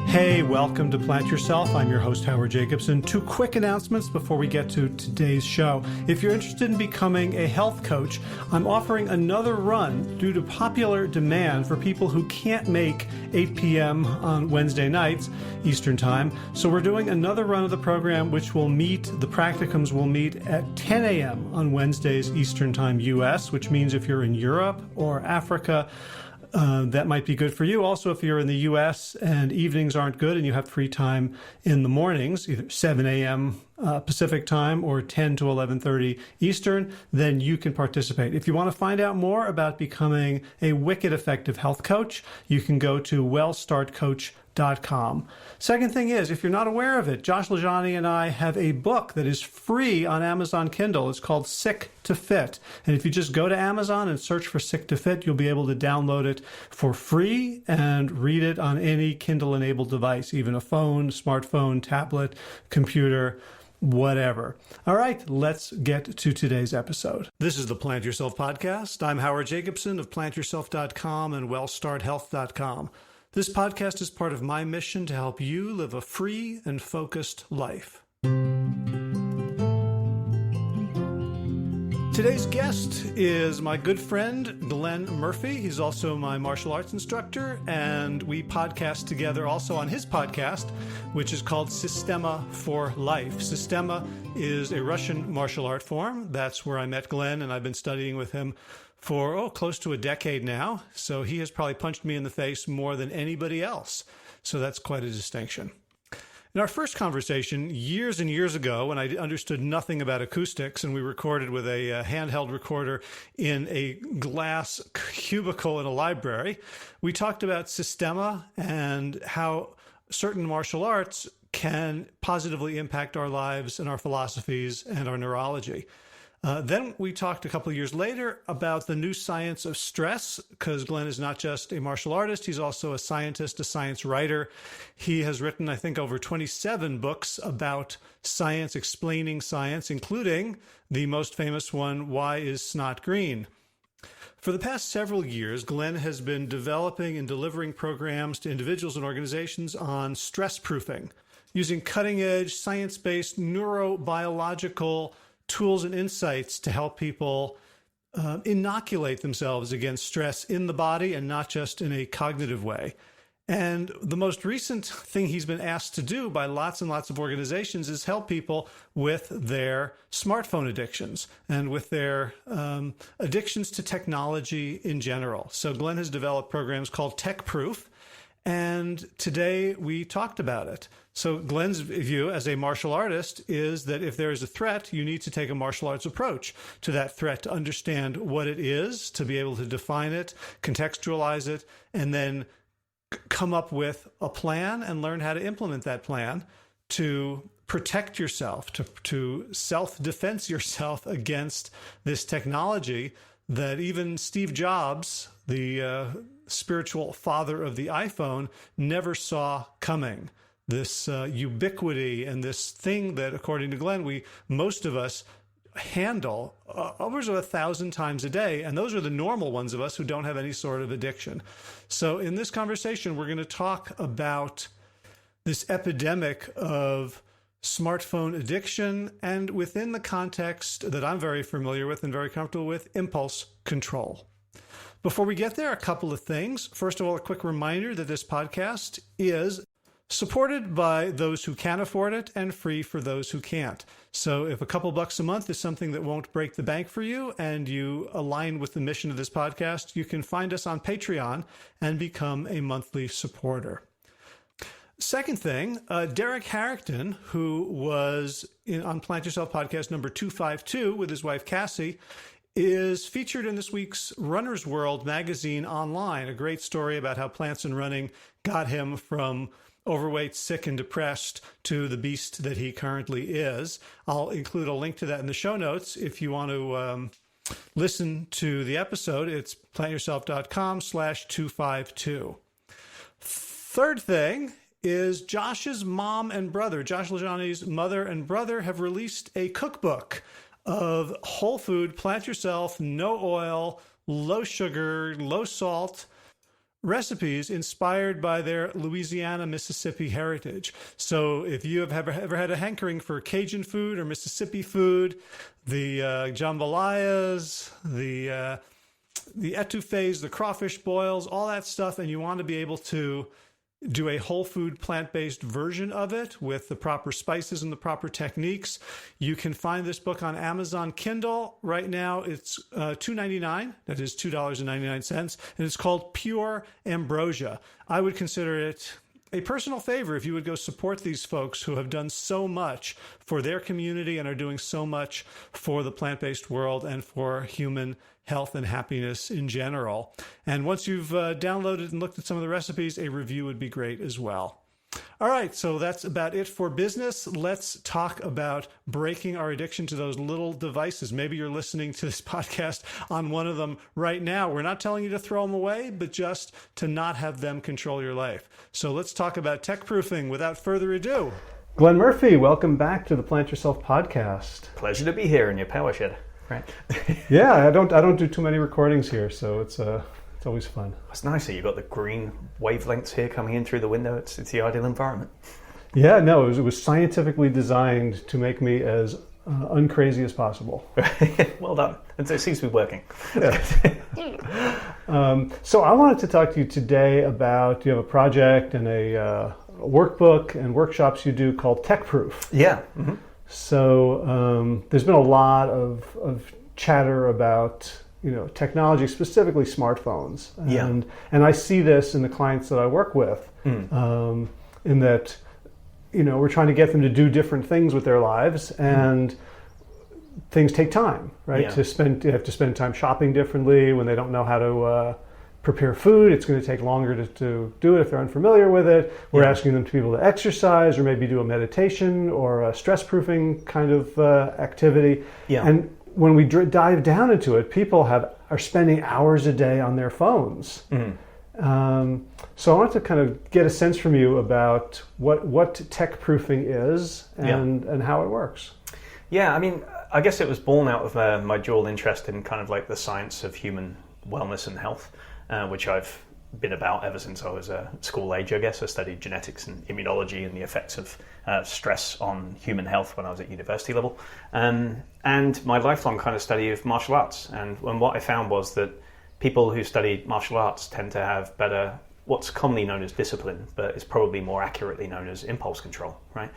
Hey, welcome to Plant Yourself. I'm your host, Howard Jacobson. Two quick announcements before we get to today's show. If you're interested in becoming a health coach, I'm offering another run due to popular demand for people who can't make 8 p.m. on Wednesday nights, Eastern Time. So we're doing another run of the program, which will meet, the practicums will meet at 10 a.m. on Wednesdays, Eastern Time, U.S., which means if you're in Europe or Africa, that might be good for you. Also, if you're in the U.S. and evenings aren't good and you have free time in the mornings, either 7 a.m. Pacific time or 10 to 11:30 Eastern, then you can participate. If you want to find out more about becoming a wicked effective health coach, you can go to wellstartcoach.com. Second thing is, if you're not aware of it, Josh LaJaunie and I have a book that is free on Amazon Kindle. It's called Sick to Fit. And if you just go to Amazon and search for Sick to Fit, you'll be able to download it for free and read it on any Kindle-enabled device, even a phone, smartphone, tablet, computer, whatever. All right, let's get to today's episode. This is the Plant Yourself podcast. I'm Howard Jacobson of plantyourself.com and wellstarthealth.com. This podcast is part of my mission to help you live a free and focused life. Today's guest is my good friend, Glenn Murphy. He's also my martial arts instructor, and we podcast together also on his podcast, which is called Systema for Life. Systema is a Russian martial art form. That's where I met Glenn, and I've been studying with him for, close to a decade now. So he has probably punched me in the face more than anybody else. So that's quite a distinction. In our first conversation, years and years ago, when I understood nothing about acoustics and we recorded with a handheld recorder in a glass cubicle in a library, we talked about Systema and how certain martial arts can positively impact our lives and our philosophies and our neurology. Then we talked a couple of years later about the new science of stress, because Glenn is not just a martial artist, he's also a scientist, a science writer. He has written, I think, over 27 books about science, explaining science, including the most famous one, Why is Snot Green? For the past several years, Glenn has been developing and delivering programs to individuals and organizations on stress proofing, using cutting-edge, science-based, neurobiological tools and insights to help people inoculate themselves against stress in the body and not just in a cognitive way. And the most recent thing he's been asked to do by lots and lots of organizations is help people with their smartphone addictions and with their addictions to technology in general. So Glenn has developed programs called Tech Proof, and today we talked about it. So Glenn's view as a martial artist is that if there is a threat, you need to take a martial arts approach to that threat to understand what it is, to be able to define it, contextualize it, and then come up with a plan and learn how to implement that plan to protect yourself, to self-defense yourself against this technology that even Steve Jobs, the spiritual father of the iPhone, never saw coming. This ubiquity and this thing that, according to Glenn, most of us handle upwards of 1,000 times a day. And those are the normal ones of us who don't have any sort of addiction. So in this conversation, we're going to talk about this epidemic of smartphone addiction, and within the context that I'm very familiar with and very comfortable with, impulse control. Before we get there, a couple of things. First of all, a quick reminder that this podcast is supported by those who can afford it and free for those who can't. So if a couple bucks a month is something that won't break the bank for you and you align with the mission of this podcast, you can find us on Patreon and become a monthly supporter. Second thing, Derek Harrington, who was on Plant Yourself podcast number 252 with his wife Cassie, is featured in this week's Runner's World magazine online. A great story about how plants and running got him from overweight, sick, and depressed to the beast that he currently is. I'll include a link to that in the show notes if you want to listen to the episode. It's plantyourself.com/252. Third thing is Josh's mom and brother, Josh LaJaunie's mother and brother, have released a cookbook of whole food, plant yourself, no oil, low sugar, low salt recipes inspired by their Louisiana, Mississippi heritage. So if you have ever had a hankering for Cajun food or Mississippi food, the jambalayas, the etouffees, the crawfish boils, all that stuff, and you want to be able to do a whole food plant-based version of it with the proper spices and the proper techniques, you can find this book on Amazon Kindle. Right now it's $2.99. That is $2.99. And it's called Pure Ambrosia. I would consider it a personal favor if you would go support these folks who have done so much for their community and are doing so much for the plant-based world and for human health and happiness in general. And once you've downloaded and looked at some of the recipes, a review would be great as well. All right, so that's about it for business. Let's talk about breaking our addiction to those little devices. Maybe you're listening to this podcast on one of them right now. We're not telling you to throw them away, but just to not have them control your life. So let's talk about tech proofing without further ado. Glenn Murphy, welcome back to the Plant Yourself podcast. Pleasure to be here in your power shed. Right. Yeah, I don't do too many recordings here, so it's always fun. It's nice that you've got the green wavelengths here coming in through the window. It's the ideal environment. Yeah, no, it was scientifically designed to make me as uncrazy as possible. Well done. And so it seems to be working. Yeah. So I wanted to talk to you today about, you have a project and a workbook and workshops you do called Tech Proof. Yeah. Mm-hmm. So there's been a lot of chatter about, technology, specifically smartphones. And I see this in the clients that I work with, in that, we're trying to get them to do different things with their lives, and things take time, right? Yeah. You have to spend time shopping differently. When they don't know how to prepare food, it's going to take longer to do it if they're unfamiliar with it. We're asking them to be able to exercise or maybe do a meditation or a stress proofing kind of activity. Yeah. And when we dive down into it, people are spending hours a day on their phones. So I wanted to kind of get a sense from you about what tech proofing is and how it works. Yeah, I mean, I guess it was born out of my dual interest in kind of like the science of human wellness and health, which I've been about ever since I was school age, I guess. I studied genetics and immunology and the effects of stress on human health when I was at university level. And my lifelong kind of study of martial arts. And what I found was that people who study martial arts tend to have better, what's commonly known as discipline, but is probably more accurately known as impulse control, right?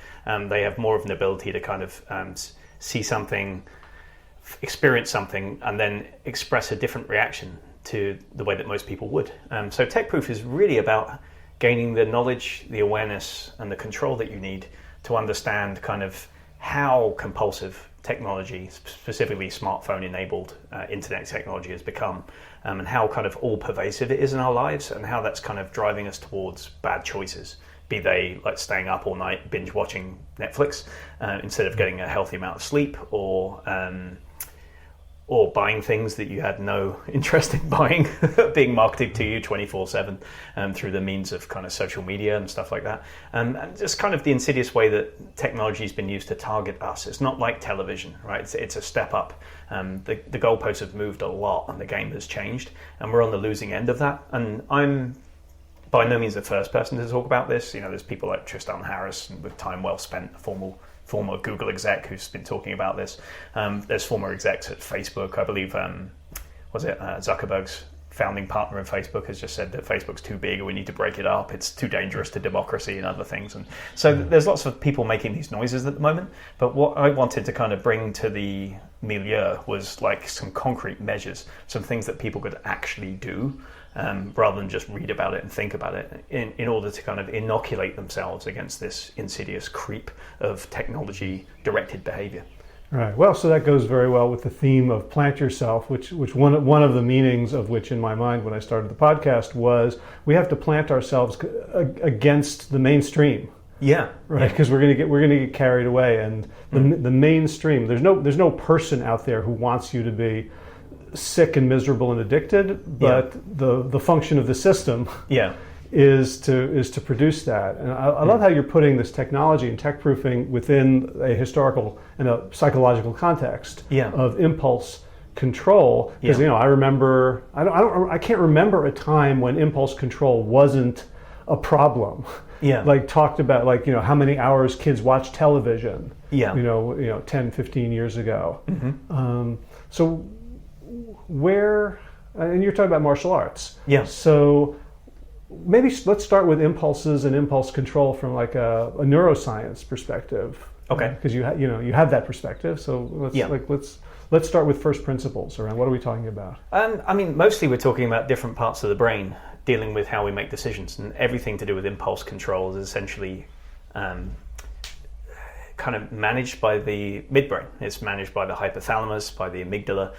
They have more of an ability to kind of see something, experience something, and then express a different reaction to the way that most people would. So Tech Proof is really about gaining the knowledge, the awareness, and the control that you need to understand kind of how compulsive technology, specifically smartphone-enabled internet technology, has become, and how kind of all-pervasive it is in our lives, and how that's kind of driving us towards bad choices, be they like staying up all night binge watching Netflix instead of getting a healthy amount of sleep, or buying things that you had no interest in buying, being marketed to you 24/7 through the means of kind of social media and stuff like that. And just kind of the insidious way that technology has been used to target us. It's not like television, right? It's a step up. The goalposts have moved a lot and the game has changed, and we're on the losing end of that. And I'm by no means the first person to talk about this. There's people like Tristan Harris with Time Well Spent, a former Google exec who's been talking about this. There's former execs at Facebook. I believe, Zuckerberg's founding partner in Facebook has just said that Facebook's too big and we need to break it up. It's too dangerous to democracy and other things. And so there's lots of people making these noises at the moment. But what I wanted to kind of bring to the milieu was like some concrete measures, some things that people could actually do, rather than just read about it and think about it, in order to kind of inoculate themselves against this insidious creep of technology-directed behavior. Right. Well, so that goes very well with the theme of Plant Yourself, which one of the meanings of which in my mind when I started the podcast was we have to plant ourselves against the mainstream. Yeah. Right. Because we're gonna get carried away, and the mainstream. There's no person out there who wants you to be sick and miserable and addicted, but the function of the system is to produce that. And I love how you're putting this technology and tech proofing within a historical and a psychological context of impulse control, because I remember I can't remember a time when impulse control wasn't a problem. Yeah. Like talked about how many hours kids watch television. Yeah. 10, 15 years ago. Mm-hmm. So where, and you're talking about martial arts. Yeah. So maybe let's start with impulses and impulse control from like a neuroscience perspective. Okay. Because you have that perspective. So let's start with first principles around what are we talking about? Mostly we're talking about different parts of the brain dealing with how we make decisions, and everything to do with impulse control is essentially kind of managed by the midbrain. It's managed by the hypothalamus, by the amygdala,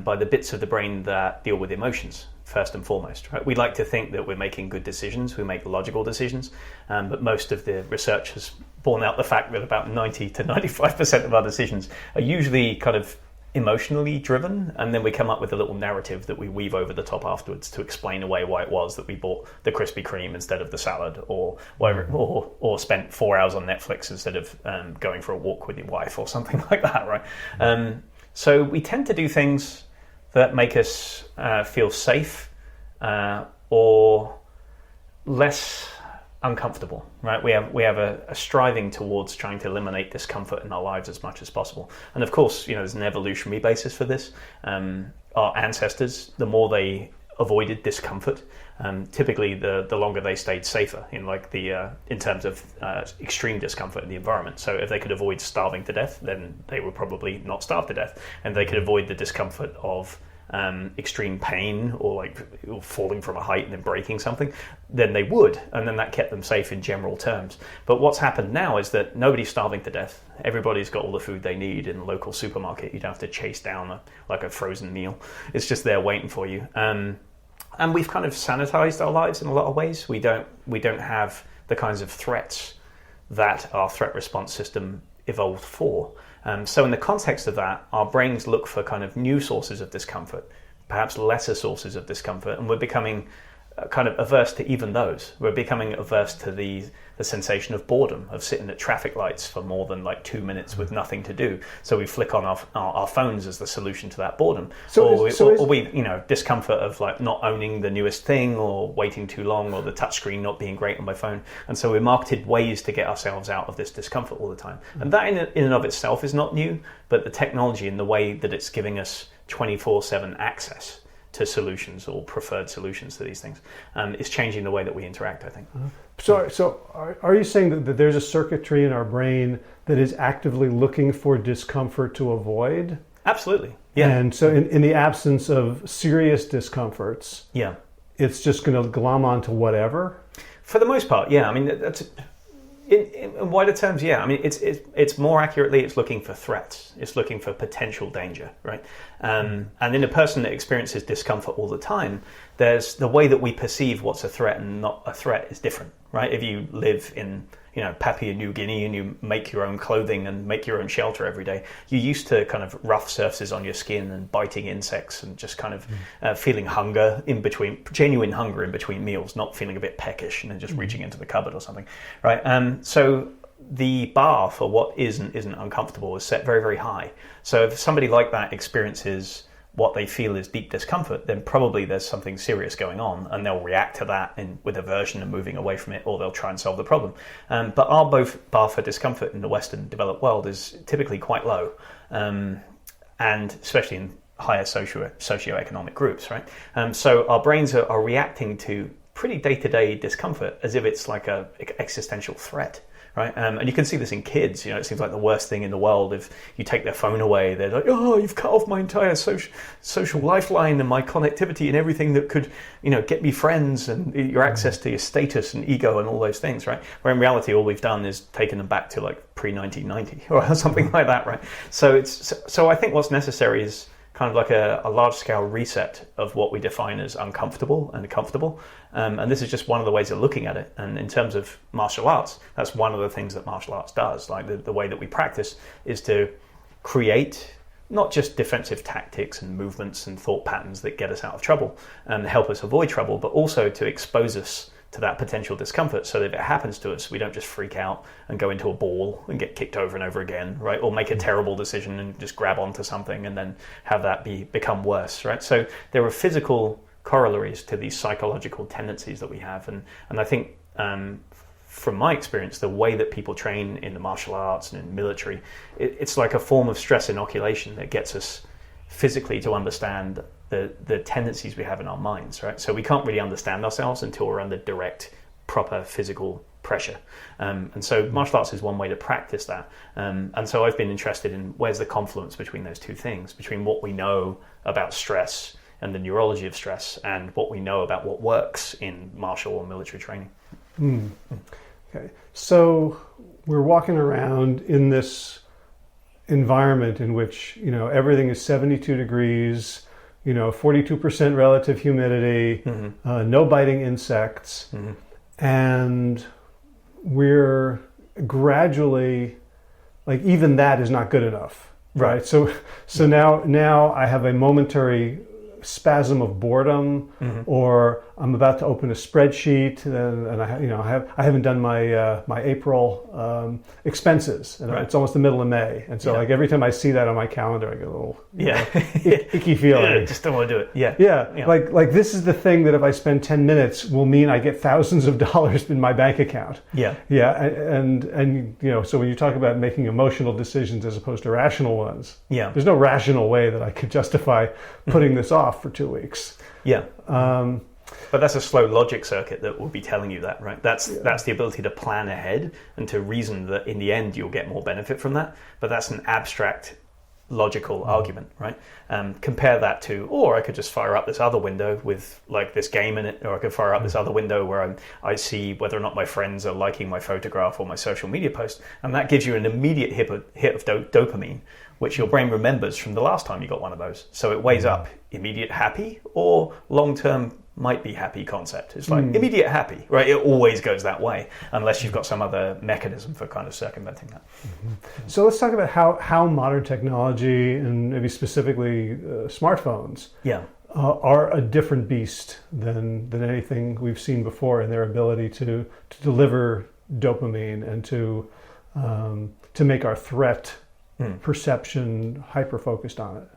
by the bits of the brain that deal with emotions, first and foremost. Right? We like to think that we're making good decisions, we make logical decisions, but most of the research has borne out the fact that about 90 to 95% of our decisions are usually kind of emotionally driven, and then we come up with a little narrative that we weave over the top afterwards to explain away why it was that we bought the Krispy Kreme instead of the salad, or whatever, or spent 4 hours on Netflix instead of going for a walk with your wife or something like that, right? So we tend to do things that make us feel safe or less uncomfortable, right? We have a striving towards trying to eliminate discomfort in our lives as much as possible. And of course, there's an evolutionary basis for this. Our ancestors, the more they avoided discomfort, typically the longer they stayed safer in terms of extreme discomfort in the environment. So if they could avoid starving to death, then they would probably not starve to death. And they could avoid the discomfort of extreme pain or falling from a height and then breaking something, then they would, and then that kept them safe in general terms. But what's happened now is that nobody's starving to death. Everybody's got all the food they need in the local supermarket. You don't have to chase down a frozen meal. It's just there waiting for you. And we've kind of sanitized our lives in a lot of ways. We don't have the kinds of threats that our threat response system evolved for. So in the context of that, our brains look for kind of new sources of discomfort, perhaps lesser sources of discomfort, and we're becoming kind of averse to even those. We're becoming averse to the sensation of boredom, of sitting at traffic lights for more than 2 minutes with nothing to do. So we flick on our phones as the solution to that boredom. Or discomfort of not owning the newest thing, or waiting too long, or the touchscreen not being great on my phone. And so we're marketed ways to get ourselves out of this discomfort all the time. And that in and of itself is not new, but the technology and the way that it's giving us 24/7 access to solutions or preferred solutions to these things is changing the way that we interact, I think. So are you saying that there's a circuitry in our brain that is actively looking for discomfort to avoid? Absolutely, yeah. And so in the absence of serious discomforts, yeah, it's just going to glom onto whatever? For the most part, yeah. I mean, that's... In wider terms, yeah. I mean, it's more accurately, it's looking for threats. It's looking for potential danger, right? And in a person that experiences discomfort all the time, there's the way that we perceive what's a threat and not a threat is different, right? If you live in Papua New Guinea and you make your own clothing and make your own shelter every day, you're used to kind of rough surfaces on your skin and biting insects and just kind of feeling hunger in between, genuine hunger in between meals, not feeling a bit peckish and then just reaching into the cupboard or something, right? So the bar for what is and isn't uncomfortable is set very, very high. So if somebody like that experiences what they feel is deep discomfort, then probably there's something serious going on, and they'll react to that with aversion and moving away from it, or they'll try and solve the problem. But our bar for discomfort in the Western developed world is typically quite low, and especially in higher socioeconomic groups, right? So our brains are reacting to pretty day-to-day discomfort as if it's like a existential threat. Right? And you can see this in kids. It seems like the worst thing in the world. If you take their phone away, they're like, "Oh, you've cut off my entire social lifeline and my connectivity and everything that could, get me friends and your access to your status and ego and all those things." Right? Where in reality, all we've done is taken them back to pre-1990 or something like that. Right? So I think what's necessary is kind of like a large-scale reset of what we define as uncomfortable and comfortable. And this is just one of the ways of looking at it. And in terms of martial arts, that's one of the things that martial arts does. Like the way that we practice is to create not just defensive tactics and movements and thought patterns that get us out of trouble and help us avoid trouble, but also to expose us to that potential discomfort, so that if it happens to us, we don't just freak out and go into a ball and get kicked over and over again, right? Or make a terrible decision and just grab onto something and then have that become worse, right? So there are physical corollaries to these psychological tendencies that we have, and I think from my experience, the way that people train in the martial arts and in military, it's like a form of stress inoculation that gets us physically to understand the tendencies we have in our minds, right? So we can't really understand ourselves until we're under direct, proper physical pressure. And so martial arts is one way to practice that. And so I've been interested in where's the confluence between those two things, between what we know about stress and the neurology of stress and what we know about what works in martial or military training. Okay, so we're walking around in this environment in which, everything is 72 degrees, 42% relative humidity, no biting insects, and we're gradually, like, even that is not good enough, right? So now I have a momentary spasm of boredom, or I'm about to open a spreadsheet, and I haven't done my April expenses, and it's almost the middle of May, and so like every time I see that on my calendar, I get a little icky feeling. Just don't want to do it. Yeah. Like this is the thing that if I spend 10 minutes will mean I get thousands of dollars in my bank account. And so when you talk about making emotional decisions as opposed to rational ones, there's no rational way that I could justify putting this off for 2 weeks. But that's a slow logic circuit that will be telling you that, right? That's the ability to plan ahead and to reason that in the end you'll get more benefit from that. But that's an abstract logical argument, right? Compare that to, or I could just fire up this other window with like this game in it, or I could fire up this other window where I see whether or not my friends are liking my photograph or my social media post, and that gives you an immediate hit of dopamine, which your brain remembers from the last time you got one of those. So it weighs up immediate happy or long-term might be happy concept. It's like immediate happy, right? It always goes that way unless you've got some other mechanism for kind of circumventing that. So let's talk about how modern technology, and maybe specifically smartphones, are a different beast than anything we've seen before in their ability to deliver dopamine and to make our threat perception hyper-focused on it.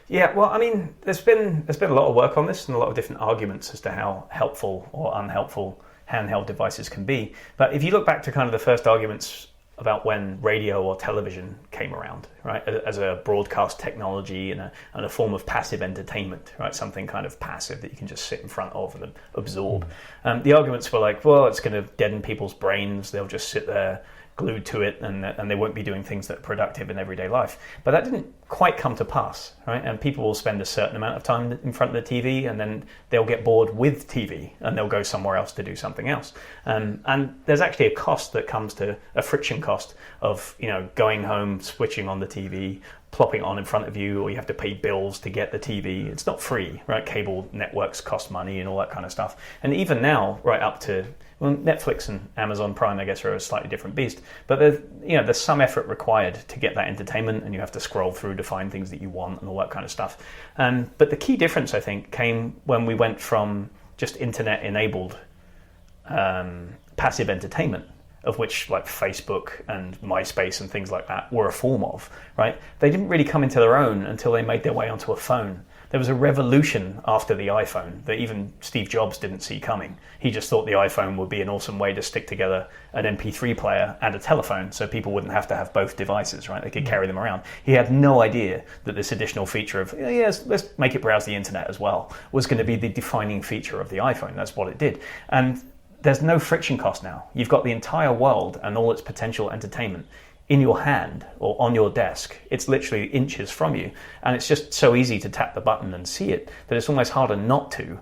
Yeah, well, I mean, there's been a lot of work on this and a lot of different arguments as to how helpful or unhelpful handheld devices can be. But if you look back to kind of the first arguments about when radio or television came around, right, as a broadcast technology and a form of passive entertainment, right, something kind of passive that you can just sit in front of and absorb. The arguments were like, well, it's going to deaden people's brains. They'll just sit there glued to it, and they won't be doing things that are productive in everyday life. But that didn't quite come to pass, right? And people will spend a certain amount of time in front of the TV, and then they'll get bored with TV, and they'll go somewhere else to do something else. And there's actually a cost that comes to a friction cost of, going home, switching on the TV, plopping it on in front of you, or you have to pay bills to get the TV. It's not free, right? Cable networks cost money and all that kind of stuff. And even now, right up to Netflix and Amazon Prime, I guess, are a slightly different beast. But there's some effort required to get that entertainment, and you have to scroll through to find things that you want and all that kind of stuff. But the key difference, I think, came when we went from just internet-enabled passive entertainment, of which like Facebook and MySpace and things like that were a form of, right? They didn't really come into their own until they made their way onto a phone. There was a revolution after the iPhone that even Steve Jobs didn't see coming. He just thought the iPhone would be an awesome way to stick together an MP3 player and a telephone so people wouldn't have to have both devices, right? They could carry them around. He had no idea that this additional feature of, let's make it browse the internet as well, was going to be the defining feature of the iPhone. That's what it did. And there's no friction cost now. You've got the entire world and all its potential entertainment in your hand or on your desk. It's literally inches from you, and it's just so easy to tap the button and see it that it's almost harder not to,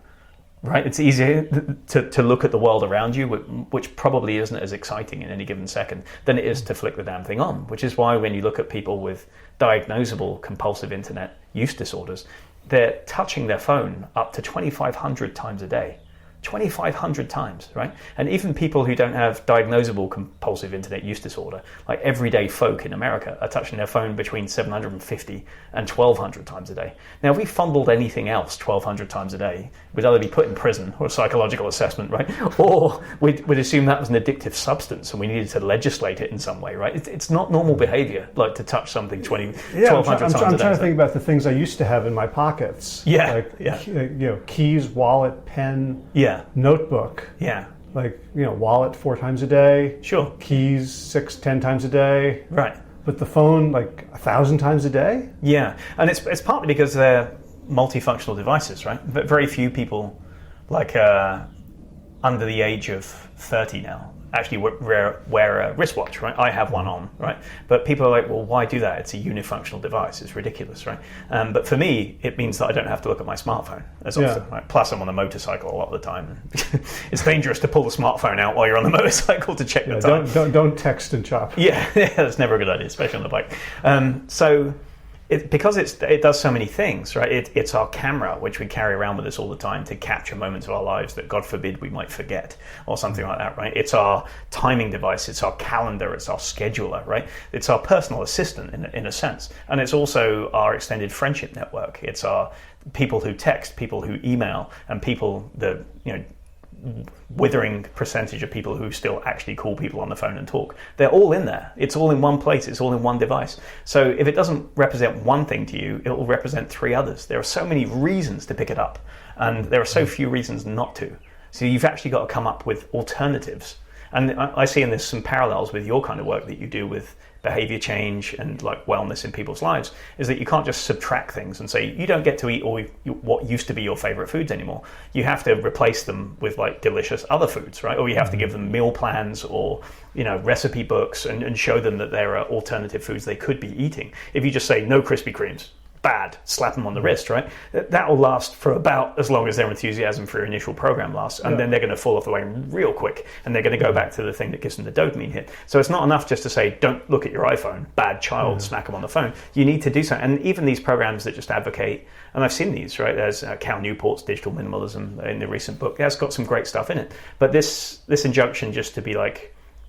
right? It's easier to look at the world around you, which probably isn't as exciting in any given second, than it is to flick the damn thing on, which is why when you look at people with diagnosable compulsive internet use disorders, they're touching their phone up to 2,500 times a day. 2,500 times, right? And even people who don't have diagnosable compulsive internet use disorder, like everyday folk in America, are touching their phone between 750 and 1,200 times a day. Now, if we fumbled anything else 1,200 times a day, we'd either be put in prison or a psychological assessment, right? Or we'd assume that was an addictive substance and we needed to legislate it in some way, right? It's not normal behavior, like to touch something 1,200 times a day. I'm trying to think about the things I used to have in my pockets. Keys, wallet, pen, notebook. Yeah. Wallet 4 times a day. Sure. Keys 6-10 times a day. Right. But the phone 1,000 times a day. Yeah, and it's partly because they're multifunctional devices, right? But very few people, under the age of 30 now, actually wear a wristwatch, right? I have one on, right? But people are like, well, why do that? It's a unifunctional device. It's ridiculous, right? But for me, it means that I don't have to look at my smartphone as often. Right? Plus, I'm on a motorcycle a lot of the time. It's dangerous to pull the smartphone out while you're on the motorcycle to check the time. Don't text and chop. Yeah, that's never a good idea, especially on the bike. Because it does so many things, right? It's our camera, which we carry around with us all the time to capture moments of our lives that, God forbid, we might forget or something like that, right? It's our timing device, it's our calendar, it's our scheduler, right? It's our personal assistant in a sense. And it's also our extended friendship network. It's our people who text, people who email, and people that, withering percentage of people who still actually call people on the phone and talk. They're all in there. It's all in one place. It's all in one device. So if it doesn't represent one thing to you, it will represent 3 others. There are so many reasons to pick it up, and there are so few reasons not to. So you've actually got to come up with alternatives. And I see in this some parallels with your kind of work that you do with behavior change and wellness in people's lives, is that you can't just subtract things and say you don't get to eat all what used to be your favorite foods anymore. You have to replace them with delicious other foods, right? Or you have to give them meal plans or recipe books and show them that there are alternative foods they could be eating. If you just say no Krispy Kremes, bad, slap them on the wrist, right? That will last for about as long as their enthusiasm for your initial program lasts, and then they're going to fall off the wagon real quick, and they're going to go back to the thing that gives them the dopamine hit. So it's not enough just to say, don't look at your iPhone, bad child, smack them on the phone. You need to do something. And even these programs that just advocate, and I've seen these, right? There's Cal Newport's Digital Minimalism in the recent book. That's got some great stuff in it. But this injunction just to be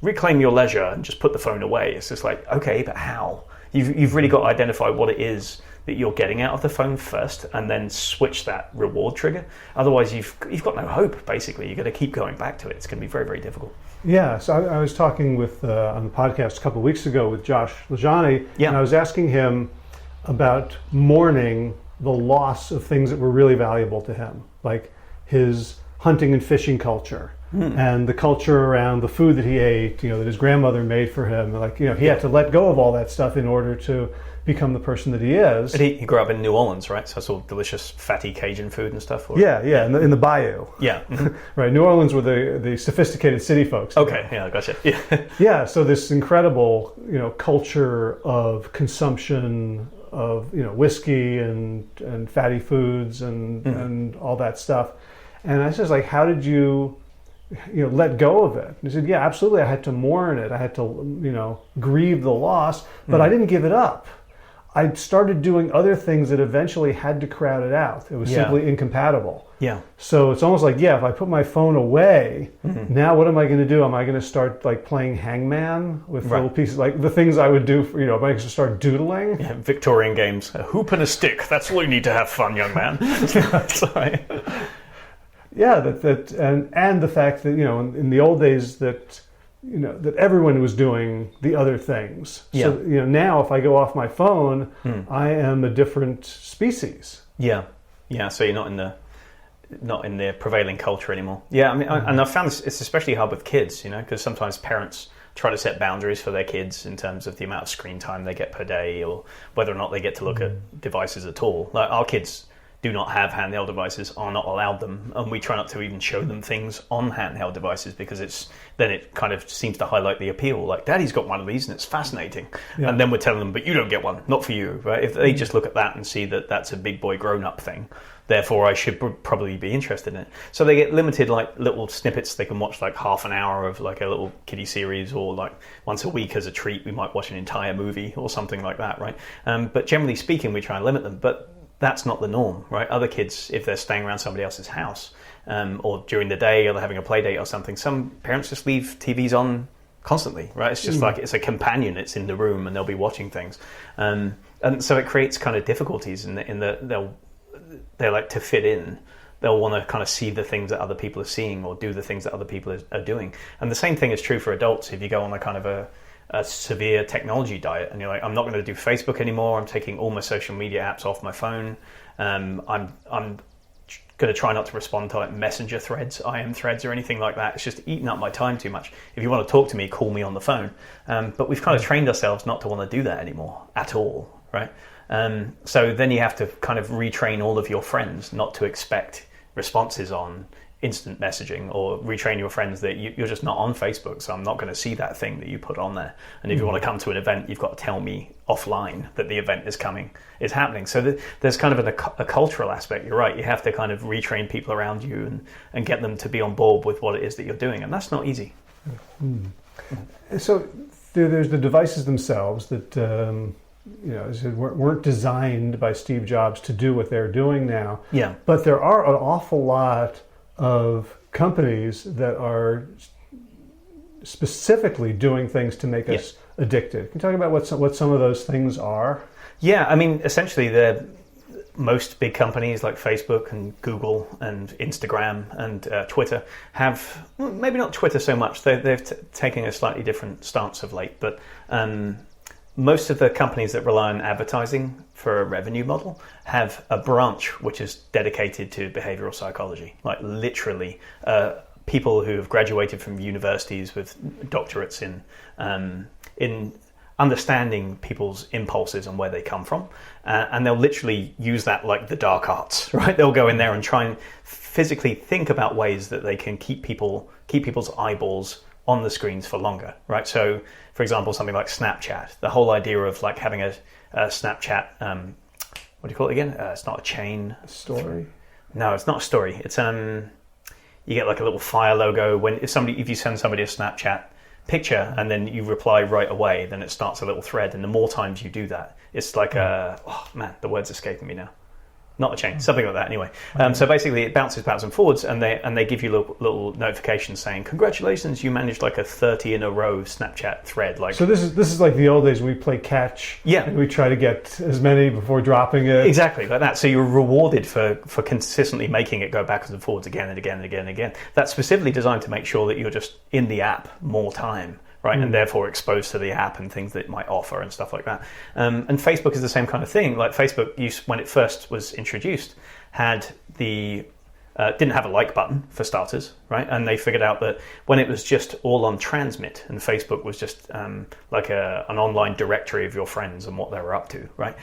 reclaim your leisure and just put the phone away, it's just okay, but how? You've really got to identify what it is that you're getting out of the phone first, and then switch that reward trigger. Otherwise, you've got no hope. Basically, you've got to keep going back to it. It's going to be very, very difficult. Yeah. So I was talking with on the podcast a couple of weeks ago with Josh Lajani, and I was asking him about mourning the loss of things that were really valuable to him, like his hunting and fishing culture. And the culture around the food that he ate, that his grandmother made for him. He had to let go of all that stuff in order to become the person that he is. But he grew up in New Orleans, right? So it's all delicious, fatty Cajun food and stuff? Or? Yeah, in the bayou. Yeah. Right, New Orleans were the sophisticated city folks. Okay, yeah, gotcha. Yeah. Yeah, so this incredible, culture of consumption of, whiskey and fatty foods and all that stuff. And I was just how did you let go of it? And he said, yeah, absolutely. I had to mourn it. I had to, grieve the loss, but I didn't give it up. I started doing other things that eventually had to crowd it out. It was simply incompatible. Yeah. So it's almost if I put my phone away, now what am I going to do? Am I going to start playing hangman with little pieces, the things I would do for, am I going to start doodling? Yeah, Victorian games. A hoop and a stick. That's all you need to have fun, young man. Sorry. Yeah, and the fact that in the old days that that everyone was doing the other things. Yeah. So now if I go off my phone, I am a different species. Yeah, yeah. So you're not in the prevailing culture anymore. Yeah, I mean, and I've found it's especially hard with kids, because sometimes parents try to set boundaries for their kids in terms of the amount of screen time they get per day, or whether or not they get to look at devices at all. Our kids do not have handheld devices, are not allowed them, and we try not to even show them things on handheld devices because it kind of seems to highlight the appeal. Daddy's got one of these and it's fascinating, and then we're telling them, but you don't get one, not for you, right? If they just look at that and see that that's a big boy grown-up thing, therefore I should probably be interested in it. So they get limited little snippets. They can watch half an hour of a little kiddie series, or once a week as a treat we might watch an entire movie or something like that, right? But generally speaking, we try and limit them, but that's not the norm, right? Other kids, if they're staying around somebody else's house, or during the day, or they're having a play date or something. Some parents just leave TVs on constantly, right? It's just like it's a companion. It's in the room, and they'll be watching things, and so it creates kind of difficulties in the they like to fit in. They'll want to kind of see the things that other people are seeing or do the things that other people are doing. And the same thing is true for adults. If you go on a kind of a severe technology diet and you're like, I'm not going to do Facebook anymore, I'm taking all my social media apps off my phone, I'm going to try not to respond to like messenger threads, IM threads or anything like that. It's just eating up my time too much. If you want to talk to me, call me on the phone. But we've kind of trained ourselves not to want to do that anymore at all, right? So then you have to kind of retrain all of your friends not to expect responses on instant messaging, or retrain your friends that you're just not on Facebook, so I'm not going to see that thing that you put on there. And if you want to come to an event, you've got to tell me offline that the event is happening. So there's kind of a cultural aspect. You're right, you have to kind of retrain people around you and get them to be on board with what it is that you're doing, and that's not easy. So there's the devices themselves that weren't designed by Steve Jobs to do what they're doing now. Yeah. But there are an awful lot of companies that are specifically doing things to make us addicted. Can you talk about what some of those things are? Yeah, I mean, essentially, most big companies like Facebook and Google and Instagram and Twitter have, well, maybe not Twitter so much. They've taken a slightly different stance of late, but most of the companies that rely on advertising for a revenue model have a branch which is dedicated to behavioral psychology, like literally people who have graduated from universities with doctorates in understanding people's impulses and where they come from, and they'll literally use that like the dark arts, right? They'll go in there and try and physically think about ways that they can keep people's eyeballs on the screens for longer, right? So, for example, something like Snapchat, the whole idea of like having a Snapchat, what do you call it again? It's not a chain. A story? No, it's not a story. It's you get like a little fire logo if you send somebody a Snapchat picture and then you reply right away, then it starts a little thread, and the more times you do that, it's like the word's escaping me now. Not a chain, something like that anyway. So basically it bounces backwards and forwards, and they give you little notifications saying, congratulations, you managed like a 30 in a row Snapchat thread. Like, so this is like the old days when we play catch. Yeah. And we try to get as many before dropping it. Exactly, like that. So you're rewarded for consistently making it go backwards and forwards again and again and again and again. That's specifically designed to make sure that you're just in the app more time. Right, and therefore exposed to the app and things that it might offer and stuff like that. And Facebook is the same kind of thing. Like Facebook, when it first was introduced, had didn't have a like button for starters, right? And they figured out that when it was just all on transmit, and Facebook was just like an online directory of your friends and what they were up to, right?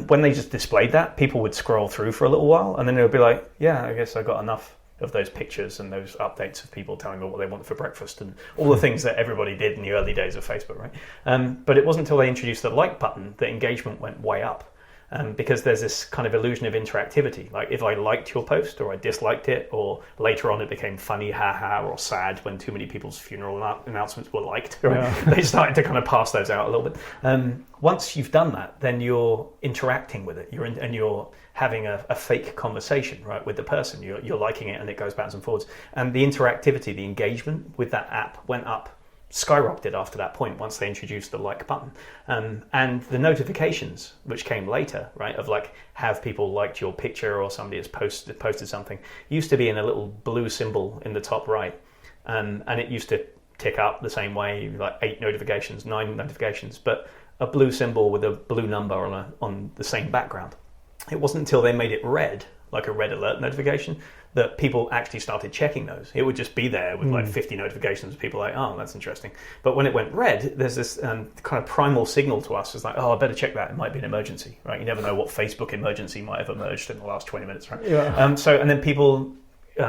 When they just displayed that, people would scroll through for a little while, and then they would be like, yeah, I guess I got enough of those pictures and those updates of people telling me what they want for breakfast and all the things that everybody did in the early days of Facebook, right? But it wasn't until they introduced the like button that engagement went way up, because there's this kind of illusion of interactivity. Like if I liked your post or I disliked it, or later on it became funny, haha, or sad when too many people's funeral announcements were liked, right? Yeah. They started to kind of pass those out a little bit. Once you've done that, then you're interacting with it. You're having a fake conversation, right, with the person. You're liking it, and it goes backwards and forwards. And the interactivity, the engagement with that app went up, skyrocketed after that point once they introduced the like button. And the notifications, which came later, right, of like, have people liked your picture or somebody has posted something, used to be in a little blue symbol in the top right. And it used to tick up the same way, like 8 notifications, 9 notifications, but a blue symbol with a blue number on the same background. It wasn't until they made it red, like a red alert notification, that people actually started checking those. It would just be there with like 50 notifications. People like, oh, that's interesting. But when it went red, there's this kind of primal signal to us. It's like, oh, I better check that. It might be an emergency, right? You never know what Facebook emergency might have emerged in the last 20 minutes, right? Yeah. And then people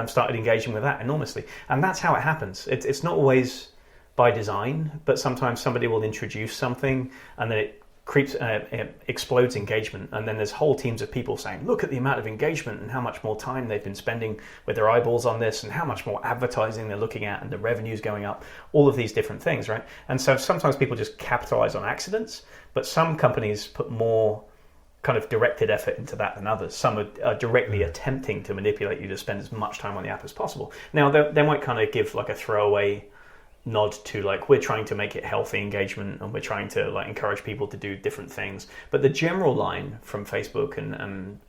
started engaging with that enormously. And that's how it happens. It's not always by design, but sometimes somebody will introduce something and then it explodes engagement, and then there's whole teams of people saying, look at the amount of engagement and how much more time they've been spending with their eyeballs on this and how much more advertising they're looking at and the revenue's going up, all of these different things, right? And so sometimes people just capitalize on accidents, but some companies put more kind of directed effort into that than others. Some are directly attempting to manipulate you to spend as much time on the app as possible. Now, they might kind of give like a throwaway nod to like, we're trying to make it healthy engagement and we're trying to like encourage people to do different things. But the general line from Facebook and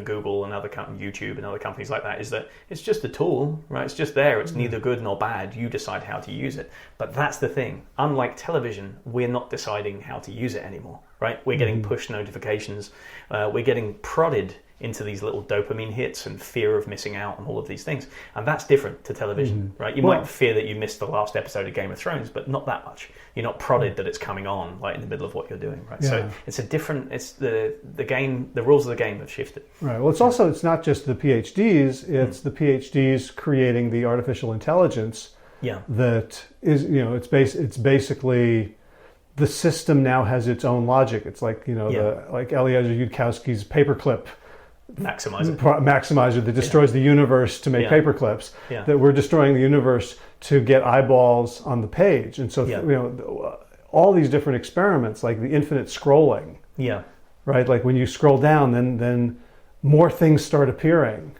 Google and other YouTube and other companies like that is that it's just a tool, right? It's just there. It's neither good nor bad. You decide how to use it. But that's the thing. Unlike television, we're not deciding how to use it anymore, right? We're getting push notifications. We're getting prodded into these little dopamine hits and fear of missing out on all of these things. And that's different to television, right? You might fear that you missed the last episode of Game of Thrones, but not that much. You're not prodded that it's coming on like in the middle of what you're doing, right? Yeah. So it's a different, it's the game, the rules of the game have shifted. Right. Well, it's not just the PhDs, it's the PhDs creating the artificial intelligence that is, it's basically the system now has its own logic. It's like, like Eliezer Yudkowsky's paperclip maximizer that destroys the universe to make paperclips, that we're destroying the universe to get eyeballs on the page. And so all these different experiments, like the infinite scrolling, right? Like when you scroll down, then more things start appearing,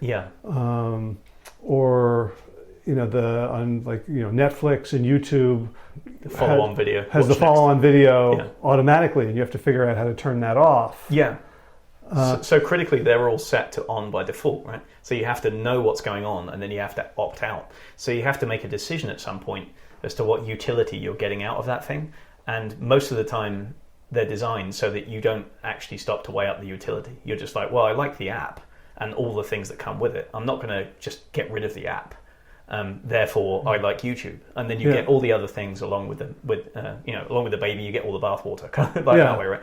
or Netflix and YouTube has the follow-on video automatically, and you have to figure out how to turn that off. So critically, they're all set to on by default, right? So you have to know what's going on, and then you have to opt out. So you have to make a decision at some point as to what utility you're getting out of that thing. And most of the time, they're designed so that you don't actually stop to weigh up the utility. You're just like, well, I like the app and all the things that come with it. I'm not going to just get rid of the app. Therefore, I like YouTube, and then you get all the other things along with along with the baby, you get all the bathwater, kind of like that way, right?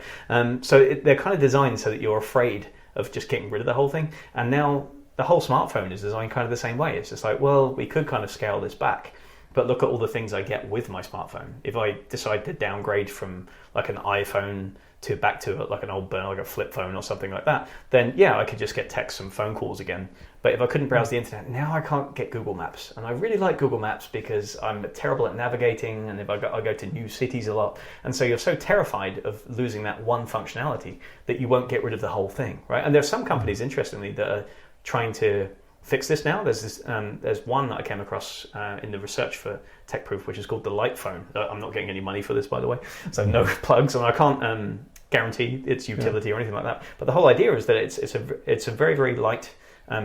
So they're kind of designed so that you're afraid of just getting rid of the whole thing. And now the whole smartphone is designed kind of the same way. It's just like, well, we could kind of scale this back, but look at all the things I get with my smartphone. If I decide to downgrade from like an iPhone to back to like an old burner, like a flip phone or something like that, then I could just get texts and phone calls again. But if I couldn't browse the internet, now I can't get Google Maps. And I really like Google Maps because I'm terrible at navigating, and if I go to new cities a lot. And so you're so terrified of losing that one functionality that you won't get rid of the whole thing, right? And there's some companies, interestingly, that are trying to fix this now. There's one that I came across in the research for TechProof, which is called the Light Phone. I'm not getting any money for this, by the way, so no plugs, and I can't guarantee its utility or anything like that. But the whole idea is that it's a very, very light,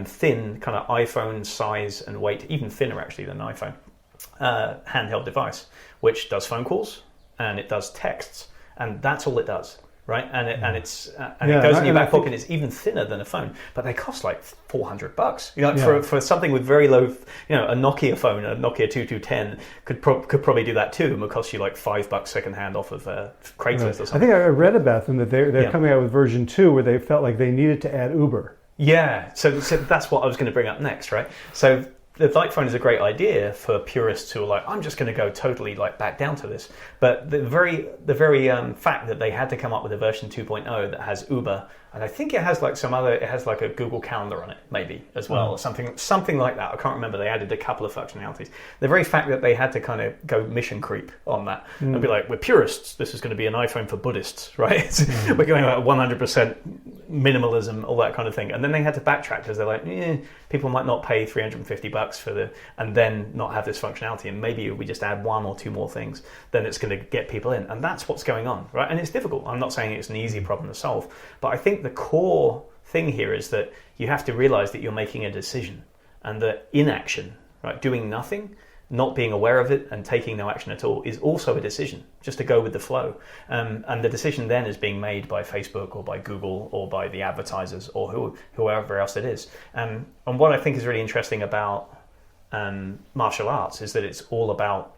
thin kind of iPhone size and weight, even thinner actually than an iPhone, handheld device, which does phone calls and it does texts, and that's all it does. Right, and it goes in your back pocket. It's even thinner than a phone, but they cost like $400. For something with very low, a Nokia phone, a Nokia 2210 could probably do that too, and would cost you like $5 secondhand off of Craigslist or something. I think I read about them that they're coming out with version 2 where they felt like they needed to add Uber. Yeah, so that's what I was going to bring up next, right? So the Light Phone is a great idea for purists who are like, I'm just going to go totally like back down to this. But the very fact that they had to come up with a version 2.0 that has Uber, and I think it has like it has like a Google Calendar on it, maybe as well, or something like that. I can't remember. They added a couple of functionalities. The very fact that they had to kind of go mission creep on that and be like, we're purists. This is going to be an iPhone for Buddhists, right? We're going like 100% minimalism, all that kind of thing. And then they had to backtrack because they're like, people might not pay $350 for and then not have this functionality. And maybe if we just add one or two more things, then it's going to get people in. And that's what's going on, right? And it's difficult. I'm not saying it's an easy problem to solve, but I think the core thing here is that you have to realize that you're making a decision, and that inaction, right, doing nothing, not being aware of it and taking no action at all is also a decision, just to go with the flow. And the decision then is being made by Facebook or by Google or by the advertisers or whoever else it is. And what I think is really interesting about martial arts is that it's all about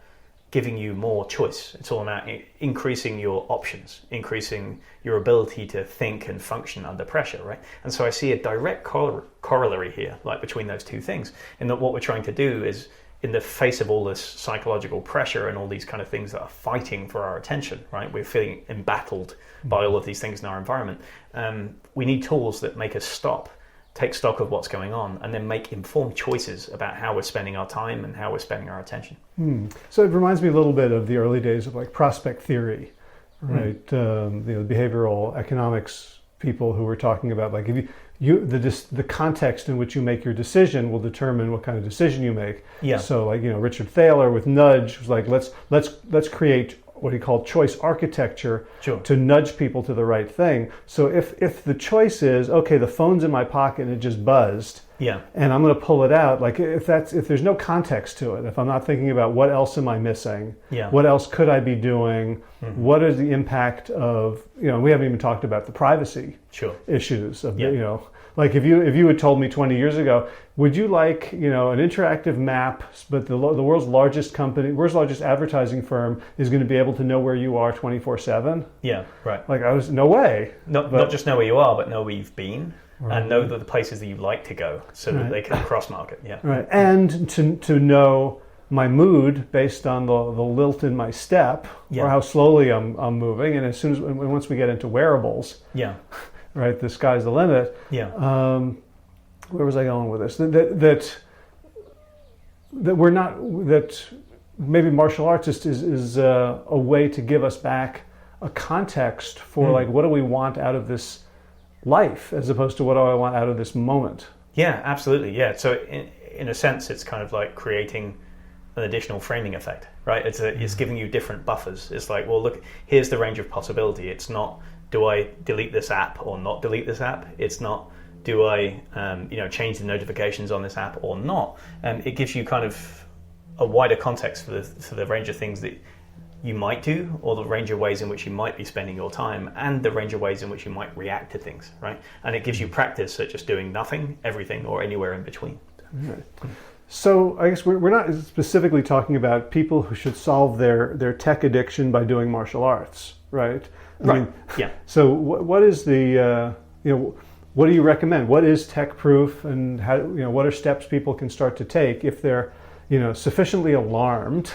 giving you more choice. It's all about increasing your options, increasing your ability to think and function under pressure, right? And so I see a direct corollary here, like between those two things, in that what we're trying to do is, in the face of all this psychological pressure and all these kind of things that are fighting for our attention, right? We're feeling embattled by all of these things in our environment. We need tools that make us stop, take stock of what's going on, and then make informed choices about how we're spending our time and how we're spending our attention. So it reminds me a little bit of the early days of like prospect theory, right? The behavioral economics people who were talking about, like, if the context in which you make your decision will determine what kind of decision you make. Yeah. So, like, Richard Thaler with nudge was like, let's create what he called choice architecture to nudge people to the right thing. So if the choice is, okay, the phone's in my pocket and it just buzzed, and I'm going to pull it out, like, if there's no context to it, if I'm not thinking about what else am I missing, what else could I be doing, what is the impact of, we haven't even talked about the privacy issues of, like, if you had told me 20 years ago, would you like, an interactive map, but the world's largest advertising firm is going to be able to know where you are 24/7? Yeah, right. Like, no way. Not just know where you are, but know where you've been. Right. And know the places that you like to go, so that they can cross-market. Yeah. Right. And to know my mood based on the lilt in my step, or how slowly I'm moving. And once we get into wearables, right, the sky's the limit. Yeah. Where was I going with this? That maybe martial arts is a way to give us back a context for like, what do we want out of this life, as opposed to what do I want out of this moment. Yeah, absolutely. Yeah. So in a sense, it's kind of like creating an additional framing effect, right? It's giving you different buffers. It's like, well, look, here's the range of possibility. It's not, do I delete this app or not delete this app? It's not, do I change the notifications on this app or not? And it gives you kind of a wider context for the range of things that you might do, or the range of ways in which you might be spending your time, and the range of ways in which you might react to things, right? And it gives you practice at just doing nothing, everything, or anywhere in between. Right. So I guess we're not specifically talking about people who should solve their tech addiction by doing martial arts, right? I mean, yeah. So what is the what do you recommend? What is tech proof, and how, what are steps people can start to take if they're sufficiently alarmed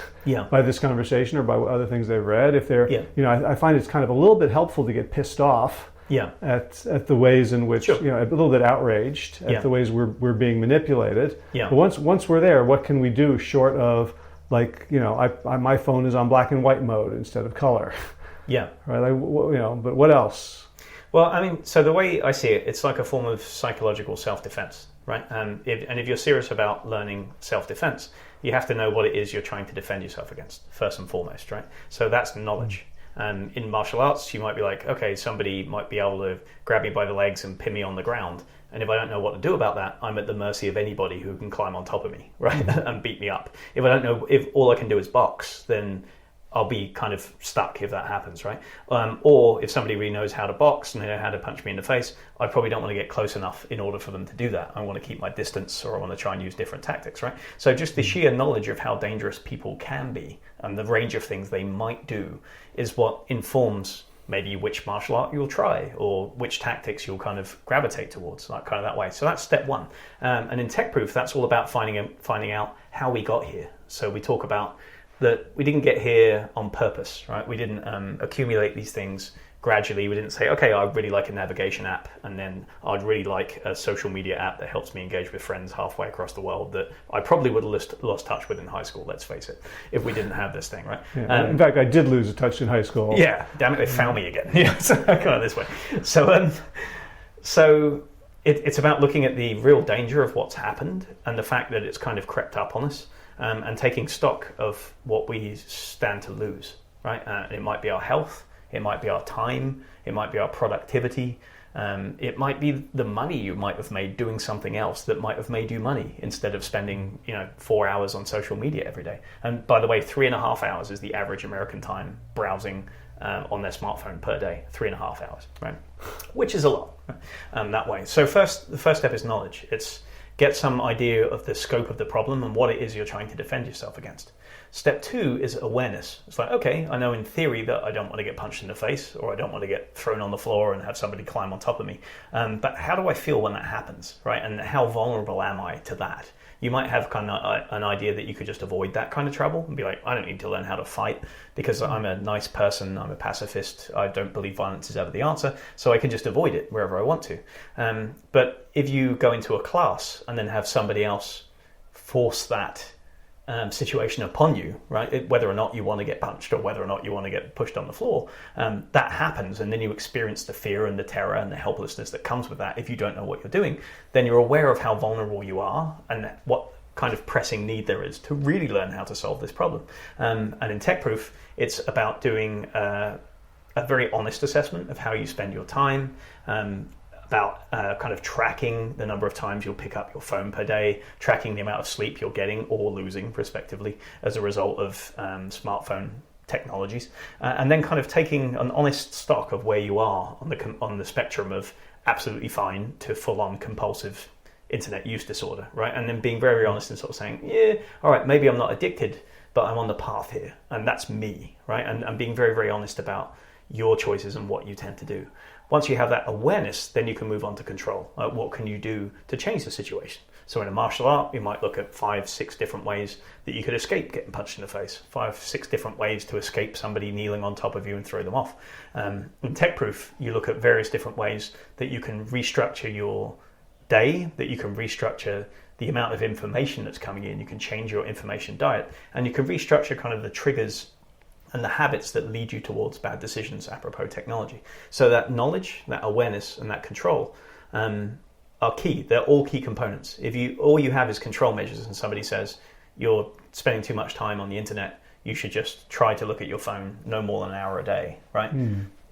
by this conversation or by other things they've read? If they're, I find it's kind of a little bit helpful to get pissed off at the ways in which, a little bit outraged at the ways we're being manipulated. Yeah. But once we're there, what can we do short of, like, my phone is on black and white mode instead of color. Yeah. Right. Like, but what else? Well, I mean, so the way I see it, it's like a form of psychological self-defense, right? And if you're serious about learning self-defense, you have to know what it is you're trying to defend yourself against, first and foremost, right? So that's knowledge. In martial arts, you might be like, okay, somebody might be able to grab me by the legs and pin me on the ground. And if I don't know what to do about that, I'm at the mercy of anybody who can climb on top of me, right? And beat me up. If I don't know, if all I can do is box, then I'll be kind of stuck if that happens, right? Or if somebody really knows how to box and they know how to punch me in the face, I probably don't want to get close enough in order for them to do that. I want to keep my distance, or I want to try and use different tactics, right? So just the sheer knowledge of how dangerous people can be and the range of things they might do is what informs maybe which martial art you'll try, or which tactics you'll kind of gravitate towards, like kind of that way. So that's step one. And in Tech Proof, that's all about finding out how we got here. So we talk about that we didn't get here on purpose, right? We didn't accumulate these things gradually. We didn't say, okay, I really like a navigation app, and then I'd really like a social media app that helps me engage with friends halfway across the world that I probably would have lost touch with in high school, let's face it, if we didn't have this thing, right? Yeah. In fact, I did lose a touch in high school. Yeah, damn it, they found me again. Yeah, so kind of this way. So it's about looking at the real danger of what's happened and the fact that it's kind of crept up on us. And taking stock of what we stand to lose, right? It might be our health, it might be our time, it might be our productivity, it might be the money you might have made doing something else that might have made you money instead of spending 4 hours on social media every day. And by the way, 3.5 hours is the average American time browsing on their smartphone per day, 3.5 hours, right? Which is a lot, that way. So the first step is knowledge. It's get some idea of the scope of the problem and what it is you're trying to defend yourself against. Step two is awareness. It's like, okay, I know in theory that I don't want to get punched in the face, or I don't want to get thrown on the floor and have somebody climb on top of me. But how do I feel when that happens, right? And how vulnerable am I to that? You might have kind of an idea that you could just avoid that kind of trouble and be like, I don't need to learn how to fight because I'm a nice person, I'm a pacifist, I don't believe violence is ever the answer, so I can just avoid it wherever I want to. But if you go into a class and then have somebody else force that situation upon you, right? Whether or not you want to get punched or whether or not you want to get pushed on the floor, that happens, and then you experience the fear and the terror and the helplessness that comes with that. If you don't know what you're doing, then you're aware of how vulnerable you are and what kind of pressing need there is to really learn how to solve this problem. And in Tech Proof, it's about doing a very honest assessment of how you spend your time, about kind of tracking the number of times you'll pick up your phone per day, tracking the amount of sleep you're getting or losing, respectively, as a result of smartphone technologies, and then kind of taking an honest stock of where you are on the spectrum of absolutely fine to full-on compulsive internet use disorder, right? And then being very, very honest and sort of saying, yeah, all right, maybe I'm not addicted, but I'm on the path here, and that's me, right? And being very, very honest about your choices and what you tend to do. Once you have that awareness, then you can move on to control. What can you do to change the situation? So in a martial art, you might look at 5-6 different ways that you could escape getting punched in the face, 5-6 different ways to escape somebody kneeling on top of you and throw them off. In Tech Proof, you look at various different ways that you can restructure your day, that you can restructure the amount of information that's coming in, you can change your information diet, and you can restructure kind of the triggers and the habits that lead you towards bad decisions apropos technology. So that knowledge, that awareness, and that control are key. They're all key components. If all you have is control measures and somebody says you're spending too much time on the internet, you should just try to look at your phone no more than an hour a day, right?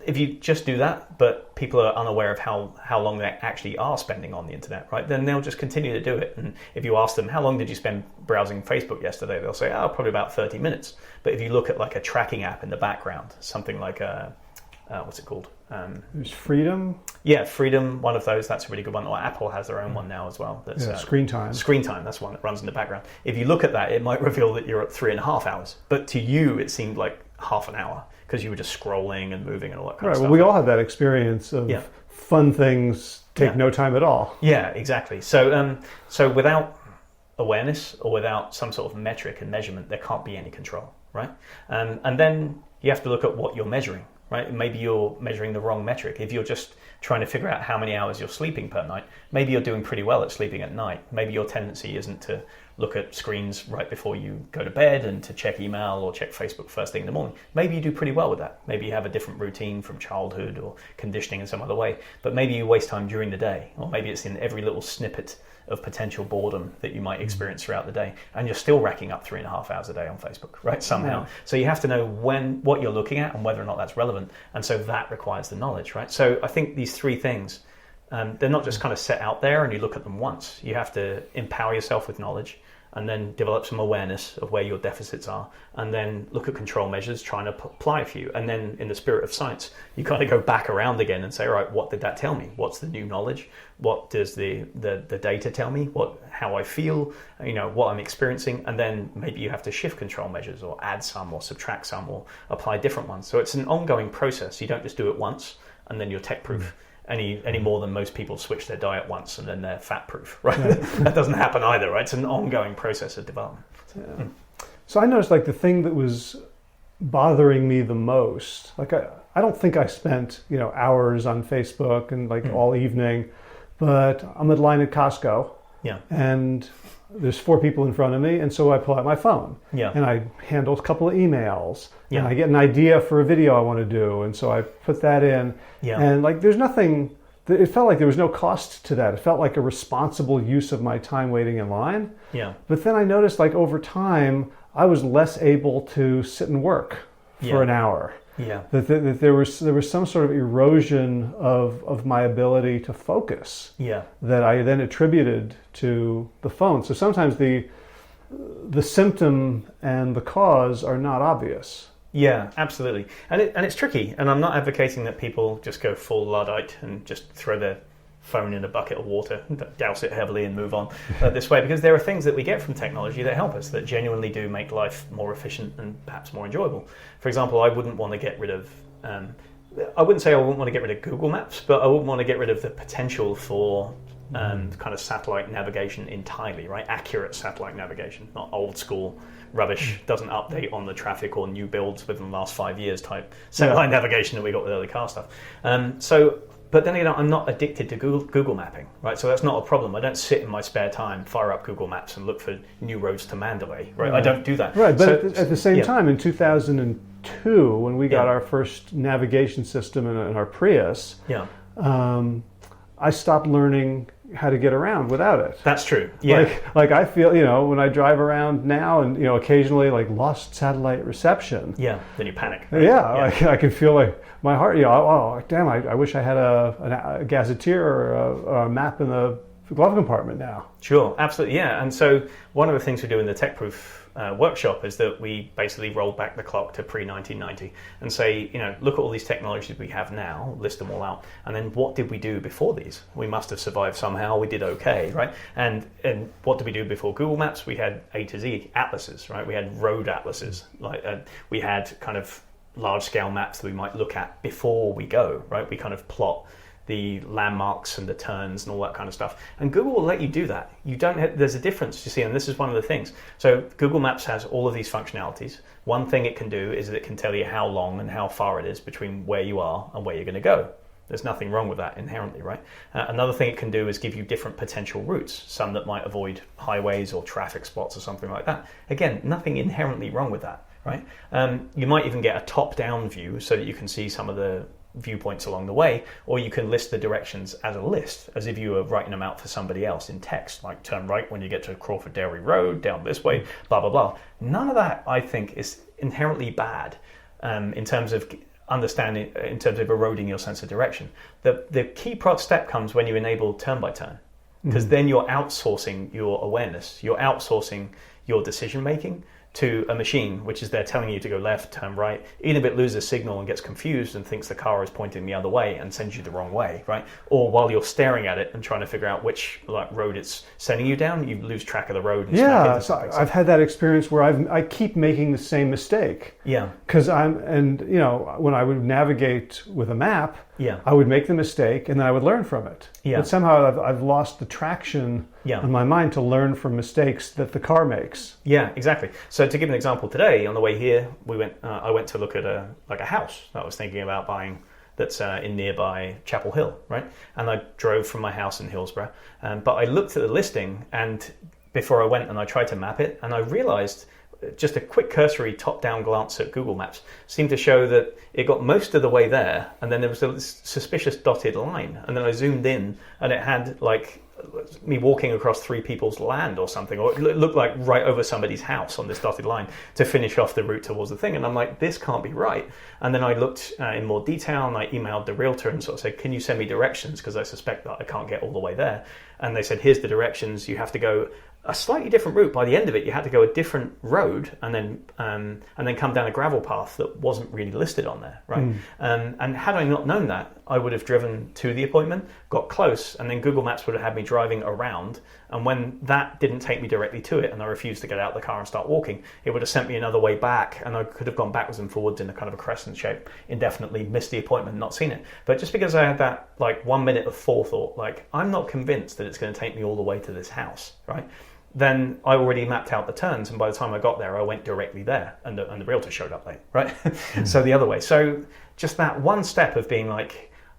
If you just do that, but people are unaware of how long they actually are spending on the internet, right, then they'll just continue to do it. And if you ask them, how long did you spend browsing Facebook yesterday? They'll say, probably about 30 minutes. But if you look at like a tracking app in the background, something like what's it called? There's Freedom. Yeah, Freedom, one of those. That's a really good one. Or Apple has their own one now as well. That's Screen Time. Screen Time, that's one that runs in the background. If you look at that, it might reveal that you're at 3.5 hours. But to you, it seemed like half an hour, because you were just scrolling and moving and all that kind of stuff. Well, we all have that experience of fun things take no time at all. Yeah, exactly. So without awareness or without some sort of metric and measurement, there can't be any control, right? And then you have to look at what you're measuring, right? Maybe you're measuring the wrong metric. If you're just trying to figure out how many hours you're sleeping per night, maybe you're doing pretty well at sleeping at night. Maybe your tendency isn't to look at screens right before you go to bed and to check email or check Facebook first thing in the morning. Maybe you do pretty well with that. Maybe you have a different routine from childhood or conditioning in some other way, but maybe you waste time during the day, or maybe it's in every little snippet of potential boredom that you might experience throughout the day, and you're still racking up 3.5 hours a day on Facebook, right? Somehow. Yeah. So you have to know what you're looking at and whether or not that's relevant, and so that requires the knowledge, right? So I think these three things, they're not just kind of set out there and you look at them once. You have to empower yourself with knowledge, and then develop some awareness of where your deficits are, and then look at control measures, trying to apply for you. And then in the spirit of science, you kind of go back around again and say, all right, what did that tell me? What's the new knowledge? What does the data tell me? How I feel, what I'm experiencing? And then maybe you have to shift control measures or add some or subtract some or apply different ones. So it's an ongoing process. You don't just do it once and then you're tech proof. Any more than most people switch their diet once and then they're fat proof, right? Yeah. That doesn't happen either, right? It's an ongoing process of development. So I noticed like the thing that was bothering me the most, like I don't think I spent hours on Facebook and all evening, but I'm in line at Costco, and there's 4 people in front of me, and so I pull out my phone, and I handle a couple of emails, and I get an idea for a video I want to do, and so I put that in, and there's nothing. It felt like there was no cost to that. It felt like a responsible use of my time waiting in line. But then I noticed over time I was less able to sit and work for an hour. That there was some sort of erosion of my ability to focus. That I then attributed to the phone. So sometimes the symptom and the cause are not obvious. Yeah, absolutely. And it's tricky. And I'm not advocating that people just go full Luddite and just throw their phone in a bucket of water, douse it heavily and move on this way, because there are things that we get from technology that help us, that genuinely do make life more efficient and perhaps more enjoyable. For example, I wouldn't want to get rid of, I wouldn't say I wouldn't want to get rid of Google Maps, but I wouldn't want to get rid of the potential for kind of satellite navigation entirely, right? Accurate satellite navigation, not old school rubbish, doesn't update on the traffic or new builds within the last 5 years type satellite navigation that we got with early car stuff. So But then again, I'm not addicted to Google mapping, right? So that's not a problem. I don't sit in my spare time, fire up Google Maps and look for new roads to Mandalay, right? I don't do that. Right, but at the same time, in 2002, when we got our first navigation system in our Prius, I stopped learning how to get around without it. That's true. Yeah. Like I feel, when I drive around now and, occasionally like lost satellite reception. Yeah. Then you panic. Right? Yeah. I can feel like my heart, oh, damn, I wish I had a gazetteer or a map in the glove compartment now. Sure. Absolutely. Yeah. And so one of the things we do in the Tech Proof workshop is that we basically roll back the clock to pre-1990 and say, look at all these technologies we have now, list them all out, and then what did we do before these? We must have survived somehow. We did okay, right? And what did we do before Google Maps? We had A to Z atlases, right? We had road atlases, we had kind of large-scale maps that we might look at before we go, right? We kind of plot the landmarks and the turns and all that kind of stuff. And Google will let you do that. There's a difference, you see, and this is one of the things. So Google Maps has all of these functionalities. One thing it can do is that it can tell you how long and how far it is between where you are and where you're going to go. There's nothing wrong with that inherently, right? Another thing it can do is give you different potential routes, some that might avoid highways or traffic spots or something like that. Again, nothing inherently wrong with that, right? You might even get a top-down view so that you can see some of the viewpoints along the way, or you can list the directions as a list, as if you were writing them out for somebody else in text, like turn right when you get to Crawford Dairy Road, down this way, blah, blah, blah. None of that, I think, is inherently bad in terms of understanding, in terms of eroding your sense of direction. The key step comes when you enable turn by turn, because then you're outsourcing your awareness, you're outsourcing your decision making to a machine, which is there telling you to go left, turn right, even if it loses signal and gets confused and thinks the car is pointing the other way and sends you the wrong way, right? Or while you're staring at it and trying to figure out which road it's sending you down, you lose track of the road. And so I've had that experience where I keep making the same mistake. Yeah. Because when I would navigate with a map, yeah, I would make the mistake and then I would learn from it. Yeah. But somehow I've lost the traction in my mind to learn from mistakes that the car makes. Yeah, exactly. So to give an example, today on the way here, I went to look at a house that I was thinking about buying that's in nearby Chapel Hill, right? And I drove from my house in Hillsborough, but I looked at the listing and before I went and I tried to map it, and I realized just a quick cursory top-down glance at Google Maps seemed to show that it got most of the way there, and then there was a suspicious dotted line, and then I zoomed in, and it had me walking across 3 people's land or something, or it looked like right over somebody's house on this dotted line to finish off the route towards the thing. And I'm like, this can't be right. And then I looked in more detail and I emailed the realtor and sort of said, can you send me directions? Because I suspect that I can't get all the way there. And they said, here's the directions. You have to go a slightly different route. By the end of it, you had to go a different road and then come down a gravel path that wasn't really listed on there, right? And had I not known that, I would have driven to the appointment, got close, and then Google Maps would have had me driving around. And when that didn't take me directly to it and I refused to get out of the car and start walking, it would have sent me another way back, and I could have gone backwards and forwards in a kind of a crescent shape, indefinitely missed the appointment, not seen it. But just because I had that 1 minute of forethought, I'm not convinced that it's going to take me all the way to this house, right? Then I already mapped out the turns, and by the time I got there, I went directly there, and the realtor showed up late, right? So the other way. So just that one step of being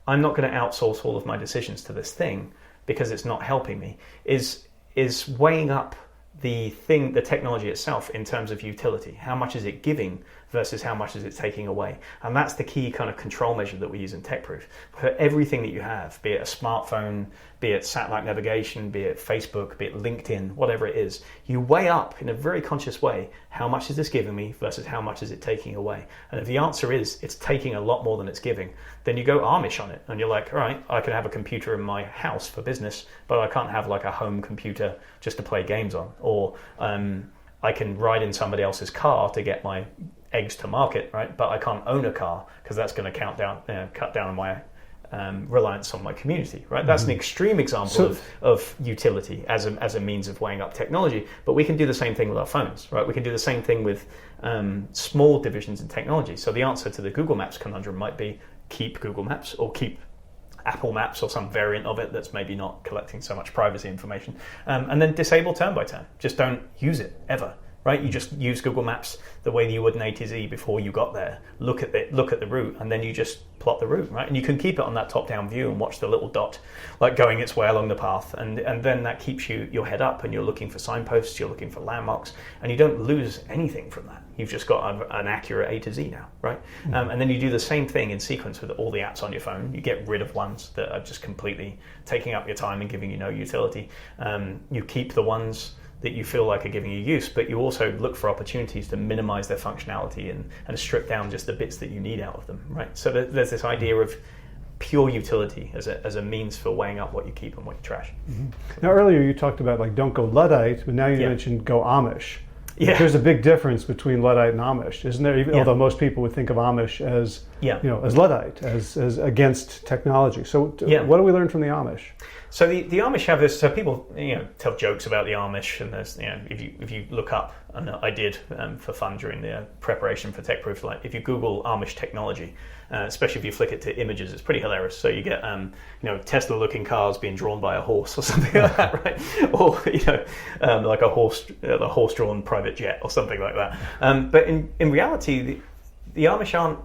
I'm not going to outsource all of my decisions to this thing because it's not helping me, is weighing up the technology itself in terms of utility. How much is it giving versus how much is it taking away? And that's the key kind of control measure that we use in TechProof. For everything that you have, be it a smartphone, be it satellite navigation, be it Facebook, be it LinkedIn, whatever it is, you weigh up in a very conscious way, how much is this giving me versus how much is it taking away? And if the answer is it's taking a lot more than it's giving, then you go Amish on it and you're like, all right, I can have a computer in my house for business, but I can't have a home computer just to play games on. Or I can ride in somebody else's car to get my eggs to market, right? But I can't own a car because that's going to cut down on my reliance on my community, right? That's an extreme example of utility as a means of weighing up technology. But we can do the same thing with our phones, right? We can do the same thing with small divisions in technology. So the answer to the Google Maps conundrum might be keep Google Maps or keep Apple Maps or some variant of it that's maybe not collecting so much privacy information, and then disable turn by turn. Just don't use it ever. right? You just use Google Maps the way that you would an A to Z before you got there. Look at the route, and then you just plot the route, right? And you can keep it on that top-down view and watch the little dot like going its way along the path, and then that keeps your head up, and you're looking for signposts, you're looking for landmarks, and you don't lose anything from that. You've just got an accurate A to Z now, right? And then you do the same thing in sequence with all the apps on your phone. You get rid of ones that are just completely taking up your time and giving you no utility. You keep the ones that you feel like are giving you use, but you also look for opportunities to minimize their functionality and strip down just the bits that you need out of them, right? So there's this idea of pure utility as a means for weighing up what you keep and what you trash. Mm-hmm. Now earlier you talked about like don't go Luddite, but now you mentioned go Amish. Yeah. There's a big difference between Luddite and Amish, isn't there? Even although most people would think of Amish as as Luddite, as against technology. So what do we learn from the Amish? So the Amish have this. So people tell jokes about the Amish, and there's if you look up, and I did for fun during the preparation for Tech Proof. Like if you Google Amish technology, especially if you flick it to images, it's pretty hilarious. So you get Tesla-looking cars being drawn by a horse or something like that, right? Or like a horse-drawn private jet or something like that. But in reality, the Amish aren't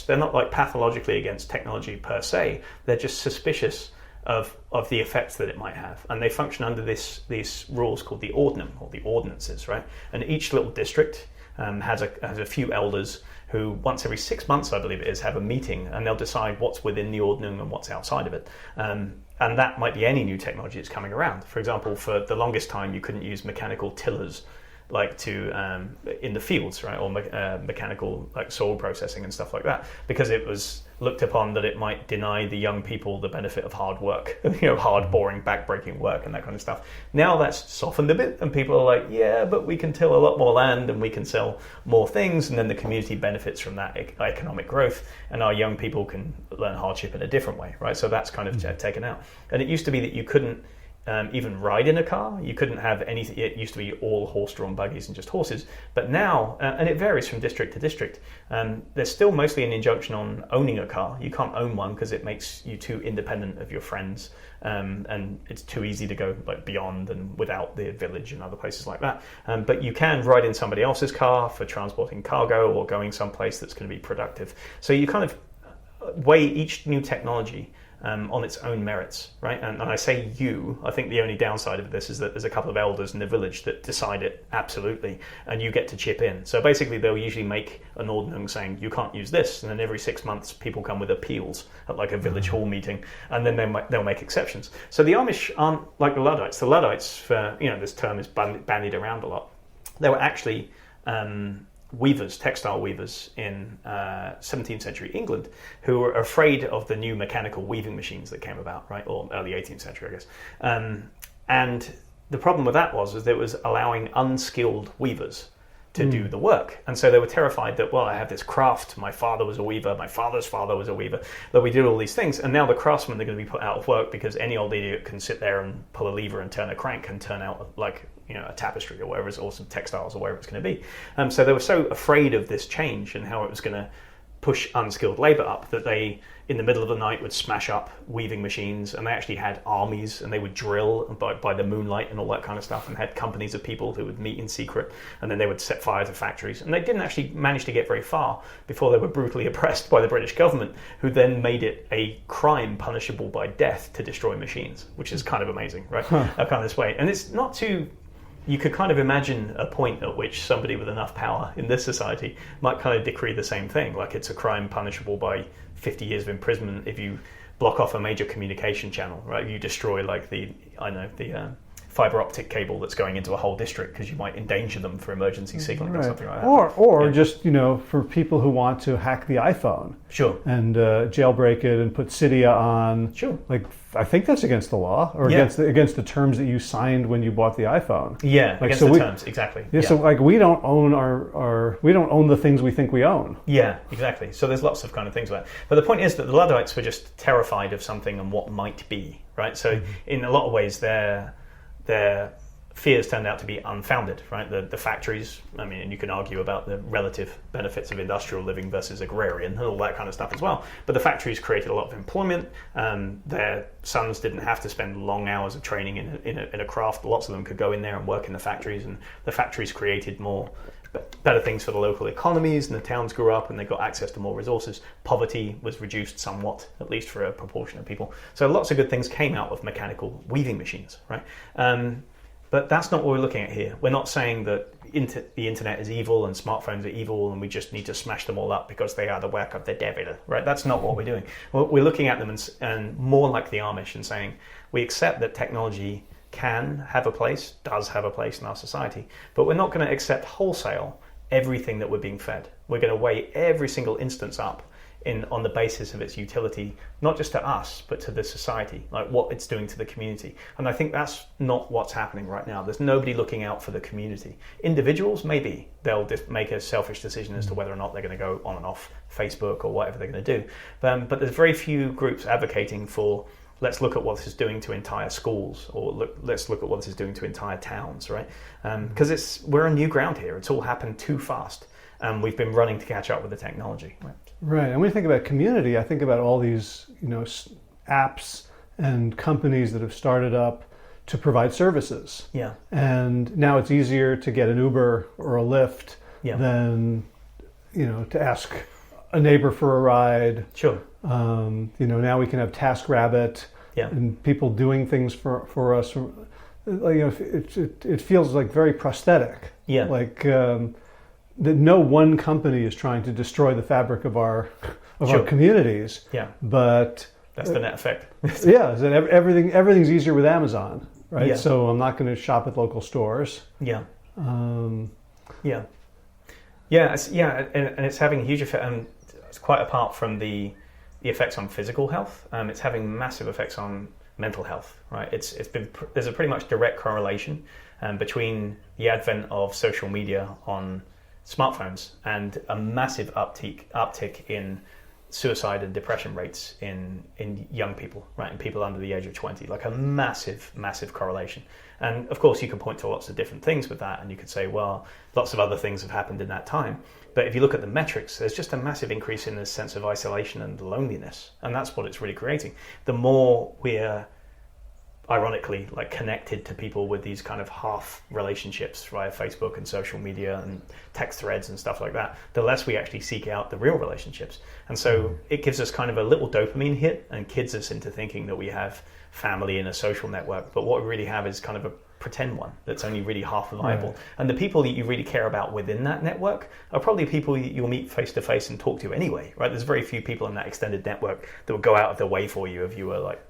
they're not like pathologically against technology per se. They're just suspicious of the effects that it might have, and they function under these rules called the ordinum or the ordinances, right? And each little district has a few elders who once every 6 months, I believe it is, have a meeting, and they'll decide what's within the ordinum and what's outside of it. And that might be any new technology that's coming around. For example, for the longest time, you couldn't use mechanical tillers in the fields, right, or mechanical like soil processing and stuff like that, because it was looked upon that it might deny the young people the benefit of hard work, hard, boring, back-breaking work and that kind of stuff. Now that's softened a bit, and people are like, yeah, but we can till a lot more land and we can sell more things, and then the community benefits from that economic growth, and our young people can learn hardship in a different way, right? So that's kind of taken out. And it used to be that you couldn't even ride in a car. You couldn't have anything. It used to be all horse-drawn buggies and just horses. But now, and it varies from district to district, there's still mostly an injunction on owning a car. You can't own one because it makes you too independent of your friends, and it's too easy to go like beyond and without the village and other places like that. But you can ride in somebody else's car for transporting cargo or going someplace that's going to be productive. So you kind of weigh each new technology on its own merits, right? And I say I think the only downside of this is that there's a couple of elders in the village that decide it absolutely, and you get to chip in. So basically they'll usually make an ordinance saying you can't use this, and then every 6 months people come with appeals at like a village hall meeting, and then they'll make exceptions. So the Amish aren't like the Luddites. The Luddites, for this term is bandied around a lot. They were actually weavers, textile weavers in 17th century England, who were afraid of the new mechanical weaving machines that came about, right, or early 18th century, I guess. And the problem with that was that it was allowing unskilled weavers to do the work. And so they were terrified that, well, I have this craft, my father was a weaver, my father's father was a weaver, that we did all these things, and now the craftsmen are going to be put out of work because any old idiot can sit there and pull a lever and turn a crank and turn out like a tapestry or whatever, or some textiles or whatever it's going to be. So they were so afraid of this change and how it was going to push unskilled labor up that they, in the middle of the night, would smash up weaving machines, and they actually had armies, and they would drill by the moonlight and all that kind of stuff, and had companies of people who would meet in secret, and then they would set fire to factories. And they didn't actually manage to get very far before they were brutally oppressed by the British government, who then made it a crime punishable by death to destroy machines, which is kind of amazing, right? Kind of this way. And it's not too... You could kind of imagine a point at which somebody with enough power in this society might kind of decree the same thing, like it's a crime punishable by 50 years of imprisonment if you block off a major communication channel, right? You destroy like the fiber optic cable that's going into a whole district because you might endanger them for emergency signaling or something like that. Or just, for people who want to hack the iPhone. Sure. And jailbreak it and put Cydia on. Sure. Like, I think that's against the law, or against the terms that you signed when you bought the iPhone. Yeah, like, against the terms, exactly. Yeah, so like we don't own we don't own the things we think we own. Yeah, exactly. So there's lots of kind of things like that. But the point is that the Luddites were just terrified of something and what might be, right? So in a lot of ways, their fears turned out to be unfounded, right? The factories, I mean, and you can argue about the relative benefits of industrial living versus agrarian and all that kind of stuff as well. But the factories created a lot of employment. Their sons didn't have to spend long hours of training in a craft. Lots of them could go in there and work in the factories, and the factories created better things for the local economies, and the towns grew up and they got access to more resources. Poverty was reduced somewhat, at least for a proportion of people. So lots of good things came out of mechanical weaving machines, right? But that's not what we're looking at here. We're not saying that the internet is evil and smartphones are evil and we just need to smash them all up because they are the work of the devil, right? That's not what we're doing. We're looking at them and more like the Amish and saying we accept that technology can have a place, does have a place in our society, but we're not going to accept wholesale everything that we're being fed. We're going to weigh every single instance up on the basis of its utility, not just to us, but to the society, like what it's doing to the community. And I think that's not what's happening right now. There's nobody looking out for the community. Individuals, maybe they'll just make a selfish decision as to whether or not they're going to go on and off Facebook or whatever they're going to do. But there's very few groups advocating for, let's look at what this is doing to entire schools, or let's look at what this is doing to entire towns, right? Because we're on new ground here. It's all happened too fast. And we've been running to catch up with the technology. Right. And when you think about community, I think about all these, apps and companies that have started up to provide services. Yeah. And now it's easier to get an Uber or a Lyft than, to ask a neighbor for a ride. Sure. Now we can have TaskRabbit and people doing things for us. It feels like very prosthetic. Yeah. Like, that no one company is trying to destroy the fabric of our communities. Yeah. But that's the net effect. everything's easier with Amazon, right? Yeah. So I'm not going to shop at local stores. Yeah. And it's having a huge effect. And it's quite apart from the effects on physical health. It's having massive effects on mental health, right? There's a pretty much direct correlation between the advent of social media on smartphones and a massive uptick in suicide and depression rates in young people, right? In people under the age of 20, like a massive correlation. And of course you can point to lots of different things with that, and you could say, well, lots of other things have happened in that time. But if you look at the metrics, there's just a massive increase in the sense of isolation and loneliness. And that's what it's really creating. The more we're ironically like connected to people with these kind of half relationships via Facebook and social media and text threads and stuff like that, the less we actually seek out the real relationships. And so it gives us kind of a little dopamine hit and kids us into thinking that we have family in a social network, but what we really have is kind of a pretend one that's only really half viable. Right. And the people that you really care about within that network are probably people you'll meet face to face and talk to anyway, right? There's very few people in that extended network that will go out of their way for you if you were like,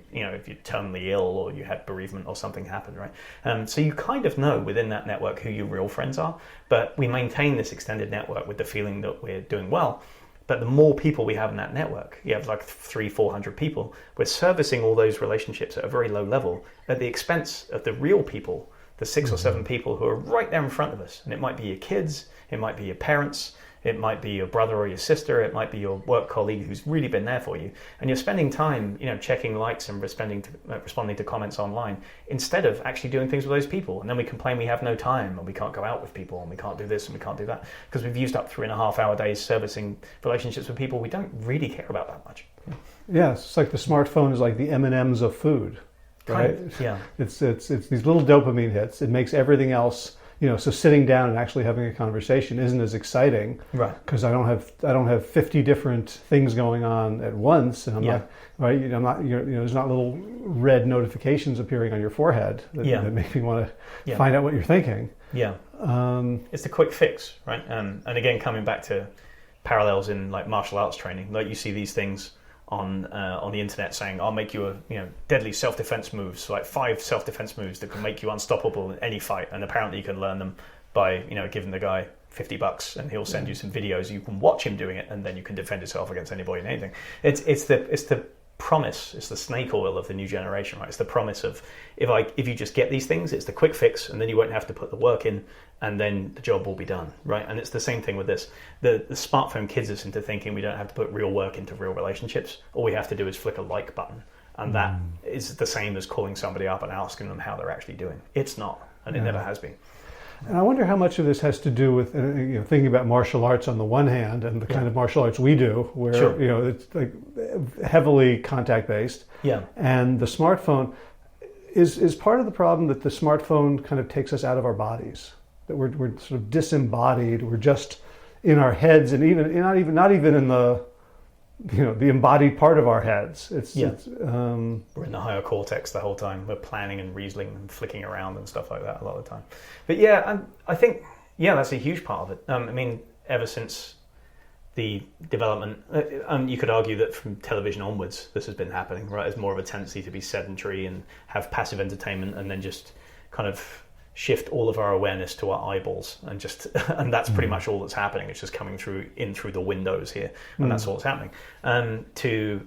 if you're terminally ill or you had bereavement or something happened, right? So you kind of know within that network who your real friends are, but we maintain this extended network with the feeling that we're doing well. But the more people we have in that network, you have like 300-400 people, we're servicing all those relationships at a very low level at the expense of the real people, the 6 or 7 people who are right there in front of us. And it might be your kids, it might be your parents, it might be your brother or your sister, it might be your work colleague who's really been there for you. And you're spending time, checking likes and responding to comments online instead of actually doing things with those people. And then we complain we have no time and we can't go out with people and we can't do this and we can't do that because we've used up 3.5-hour days servicing relationships with people we don't really care about that much. Yeah, it's like the smartphone is like the M&Ms of food, right? Yeah. It's these little dopamine hits. It makes everything else. So sitting down and actually having a conversation isn't as exciting, right? Because I don't have 50 different things going on at once, and I'm not right. There's not little red notifications appearing on your forehead that make me want to find out what you're thinking. Yeah, it's the quick fix, right? And again, coming back to parallels in like martial arts training, like you see these things on the internet saying, I'll make you deadly self-defense moves, like 5 self-defense moves that can make you unstoppable in any fight. And apparently you can learn them by, giving the guy $50 and he'll send you some videos. You can watch him doing it and then you can defend yourself against anybody and anything. It's the promise, it's the snake oil of the new generation, right? It's the promise of if you just get these things, it's the quick fix and then you won't have to put the work in and then the job will be done, right? And it's the same thing with this. The smartphone kids us into thinking we don't have to put real work into real relationships. All we have to do is flick a like button and that is the same as calling somebody up and asking them how they're actually doing. It's not. and it never has been. And I wonder how much of this has to do with thinking about martial arts on the one hand and the kind of martial arts we do, where it's like heavily contact based. Yeah. And the smartphone is part of the problem that the smartphone kind of takes us out of our bodies. That we're sort of disembodied. We're just in our heads, and not even in the the embodied part of our heads. We're in the higher cortex the whole time. We're planning and reasoning and flicking around and stuff like that a lot of the time. But I think that's a huge part of it. I mean, ever since the development, you could argue that from television onwards, this has been happening, right? There's more of a tendency to be sedentary and have passive entertainment, and then just kind of shift all of our awareness to our eyeballs, and that's pretty much all that's happening. It's just coming through the windows here, and that's all that's happening. To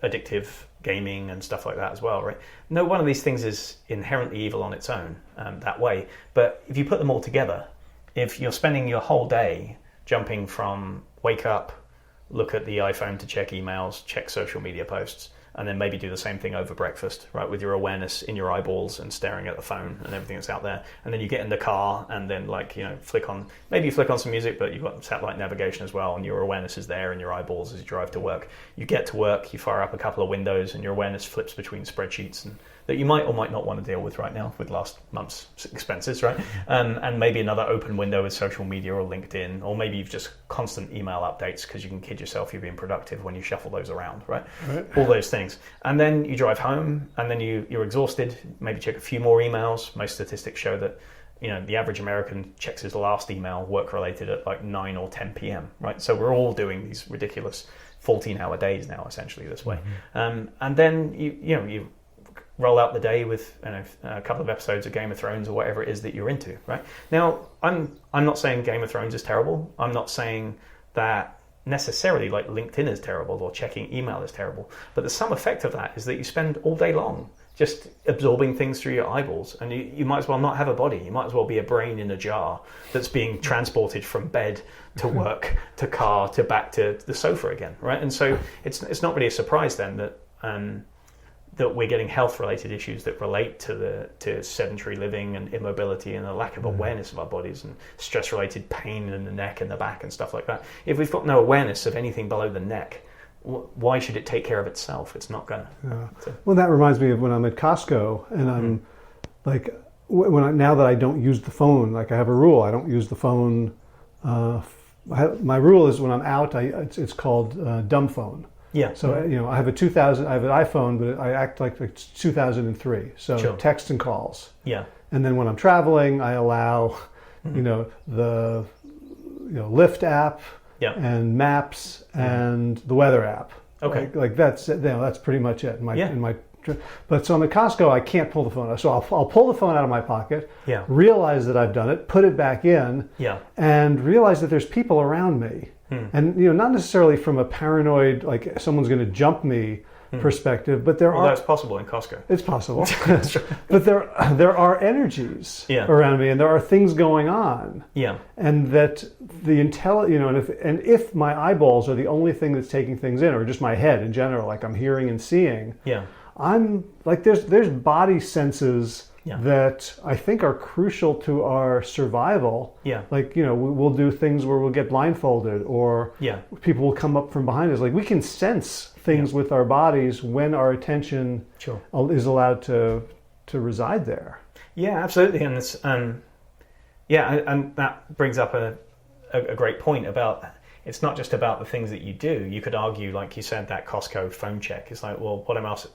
addictive gaming and stuff like that as well, right? No one of these things is inherently evil on its own that way, but if you put them all together, if you're spending your whole day jumping from wake up, look at the iPhone to check emails, check social media posts, and then maybe do the same thing over breakfast, right, with your awareness in your eyeballs and staring at the phone and everything that's out there. And then you get in the car and then flick on some music, but you've got satellite navigation as well, and your awareness is there in your eyeballs as you drive to work. You get to work, you fire up a couple of windows, and your awareness flips between spreadsheets and that you might or might not want to deal with right now with last month's expenses, right? And maybe another open window with social media or LinkedIn, or maybe you've just constant email updates because you can kid yourself you're being productive when you shuffle those around, right? All those things. And then you drive home, and then you're exhausted, maybe check a few more emails. Most statistics show that the average American checks his last email work-related at like 9 or 10 p.m., right? So we're all doing these ridiculous 14-hour days now, essentially, this way. And then you roll out the day with a couple of episodes of Game of Thrones or whatever it is that you're into, right? Now, I'm not saying Game of Thrones is terrible. I'm not saying that necessarily like LinkedIn is terrible or checking email is terrible. But the sum effect of that is that you spend all day long just absorbing things through your eyeballs, and you might as well not have a body. You might as well be a brain in a jar that's being transported from bed to work to car to back to the sofa again, right? And so it's not really a surprise then that we're getting health-related issues that relate to sedentary living and immobility and a lack of awareness of our bodies and stress-related pain in the neck and the back and stuff like that. If we've got no awareness of anything below the neck, why should it take care of itself? It's not going to. So. Well, that reminds me of when I'm at Costco and I'm like, now that I don't use the phone, like I have a rule, I don't use the phone. My rule is when I'm out, it's called dumb phone. Yeah. So I have an iPhone, but I act like it's 2003. So text and calls. Yeah. And then when I'm traveling, I allow, the Lyft app. Yeah. And maps and the weather app. Okay. Like that's pretty much it. But so I'm at Costco, I can't pull the phone out. So I'll pull the phone out of my pocket. Yeah. Realize that I've done it, put it back in. Yeah. And realize that there's people around me. And not necessarily from a paranoid like someone's going to jump me perspective, but that's possible in Costco. It's possible. But there are energies around me, and there are things going on. Yeah. And that the if my eyeballs are the only thing that's taking things in, or just my head in general, like I'm hearing and seeing. Yeah. I'm like there's body senses that I think are crucial to our survival. Yeah. Like, we'll do things where we'll get blindfolded, or people will come up from behind us. Like we can sense things with our bodies when our attention is allowed to reside there. Yeah, absolutely. And it's and that brings up a great point about it's not just about the things that you do. You could argue, like you said, that Costco phone check. It's like, well, what else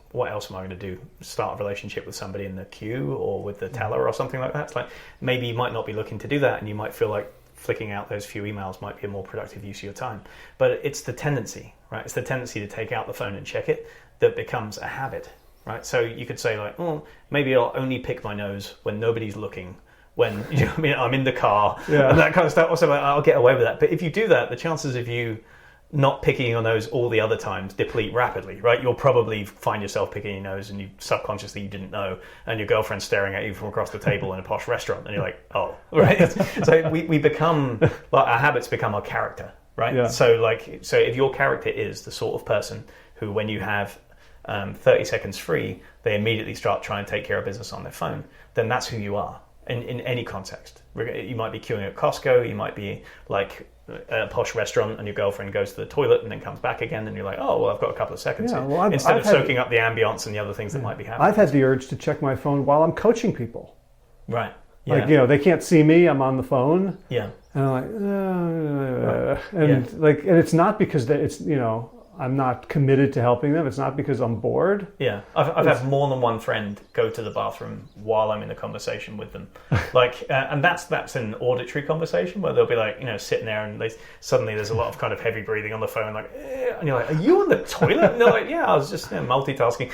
am I going to do? Start a relationship with somebody in the queue or with the teller or something like that? It's like maybe you might not be looking to do that, and you might feel like flicking out those few emails might be a more productive use of your time. But it's the tendency, right? It's the tendency to take out the phone and check it that becomes a habit, right? So you could say like, oh, maybe I'll only pick my nose when nobody's looking, when I'm in the car and that kind of stuff. Also, I'll get away with that. But if you do that, the chances of you not picking your nose all the other times deplete rapidly, right? You'll probably find yourself picking your nose and you subconsciously you didn't know, and your girlfriend's staring at you from across the table in a posh restaurant, and you're like, oh, right? So we become, like, our habits become our character, right? Yeah. So if your character is the sort of person who, when you have 30 seconds free, they immediately start trying to take care of business on their phone, then that's who you are, in any context. You might be queuing at Costco, you might be like at a posh restaurant and your girlfriend goes to the toilet and then comes back again and you're like, oh, well, I've got a couple of seconds here. Well, instead of soaking up the ambience and the other things that might be happening. I've had the urge to check my phone while I'm coaching people. Right. Yeah. Like, they can't see me, I'm on the phone. Yeah. And I'm like, and it's not because it's, I'm not committed to helping them. It's not because I'm bored. Yeah, I've had more than one friend go to the bathroom while I'm in a conversation with them, and that's an auditory conversation where they'll be like, sitting there and suddenly there's a lot of kind of heavy breathing on the phone, like, and you're like, are you on the toilet? And they're like, yeah, I was just multitasking,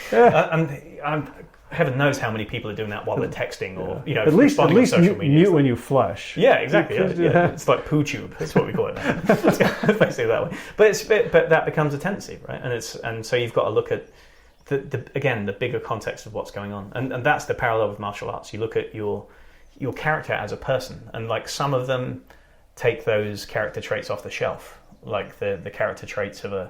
and heaven knows how many people are doing that while they're texting or at least social media. Mute when you flush. Yeah, exactly. Yeah. It's like poo tube. That's what we call it now. It's basically that way. But that becomes a tendency, right? And so you've got to look at the bigger context of what's going on, and that's the parallel with martial arts. You look at your character as a person, and like some of them take those character traits off the shelf, like the character traits of a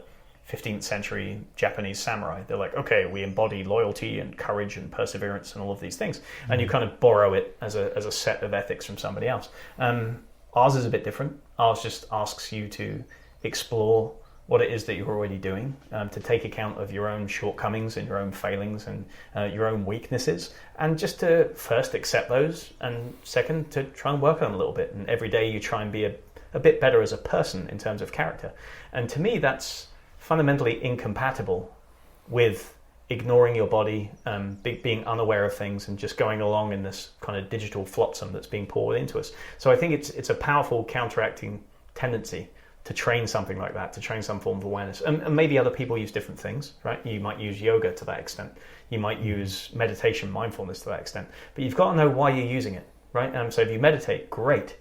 15th century Japanese samurai. They're like, okay, we embody loyalty and courage and perseverance and all of these things, and you kind of borrow it as a set of ethics from somebody else. Ours is a bit different. Ours just asks you to explore what it is that you're already doing, to take account of your own shortcomings and your own failings and your own weaknesses, and just to first accept those, and second, to try and work on them a little bit. And every day you try and be a bit better as a person in terms of character. And to me, that's fundamentally incompatible with ignoring your body, being unaware of things, and just going along in this kind of digital flotsam that's being poured into us. So I think it's a powerful counteracting tendency to train something like that, to train some form of awareness. And maybe other people use different things, right? You might use yoga to that extent. You might use meditation, mindfulness to that extent. But you've got to know why you're using it, right? So if you meditate, great.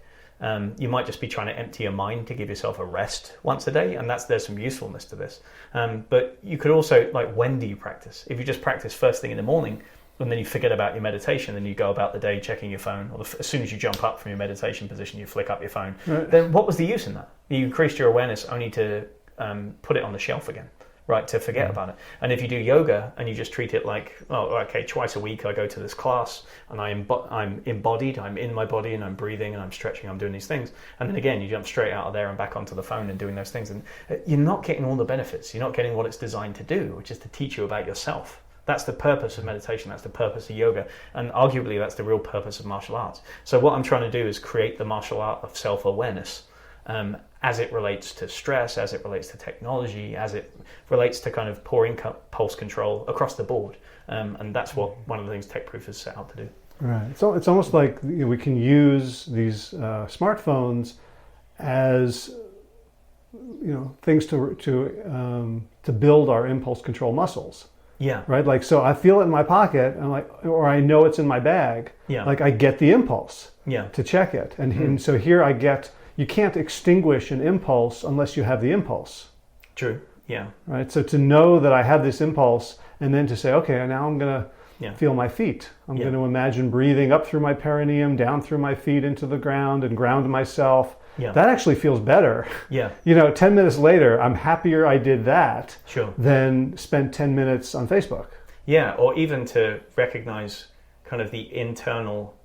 You might just be trying to empty your mind to give yourself a rest once a day, and there's some usefulness to this. But you could also, like, when do you practice? If you just practice first thing in the morning, and then you forget about your meditation, and you go about the day checking your phone, or as soon as you jump up from your meditation position, you flick up your phone, then what was the use in that? You increased your awareness only to put it on the shelf again, right, to forget about it. And if you do yoga and you just treat it like, oh, okay, twice a week I go to this class and I'm embodied, I'm in my body and I'm breathing and I'm stretching, I'm doing these things. And then again, you jump straight out of there and back onto the phone and doing those things. And you're not getting all the benefits. You're not getting what it's designed to do, which is to teach you about yourself. That's the purpose of meditation. That's the purpose of yoga. And arguably, that's the real purpose of martial arts. So what I'm trying to do is create the martial art of self-awareness, as it relates to stress, as it relates to technology, as it relates to kind of poor impulse control across the board. And that's what one of the things TechProof is set out to do. Right. So it's almost like we can use these smartphones as things to build our impulse control muscles. Yeah. Right. Like, so I feel it in my pocket, and or I know it's in my bag. Yeah. Like I get the impulse. Yeah. To check it, and so here I get. You can't extinguish an impulse unless you have the impulse. True. Yeah. Right. So to know that I have this impulse, and then to say, okay, now I'm going to feel my feet. I'm going to imagine breathing up through my perineum, down through my feet into the ground, and ground myself. Yeah. That actually feels better. Yeah. 10 minutes later, I'm happier I did that than spent 10 minutes on Facebook. Yeah. Or even to recognize kind of the internal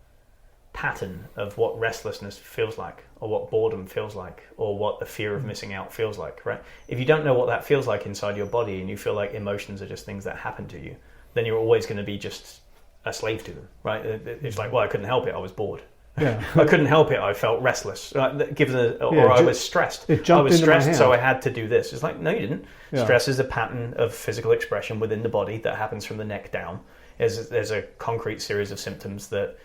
pattern of what restlessness feels like, or what boredom feels like, or what the fear of missing out feels like, right? If you don't know what that feels like inside your body, and you feel like emotions are just things that happen to you, then you're always going to be just a slave to them, right? It's like, well, I couldn't help it, I was bored. Yeah. I couldn't help it, I felt restless. I was stressed. I was stressed, so I had to do this. It's like, no, you didn't. Yeah. Stress is a pattern of physical expression within the body that happens from the neck down. There's a concrete series of symptoms that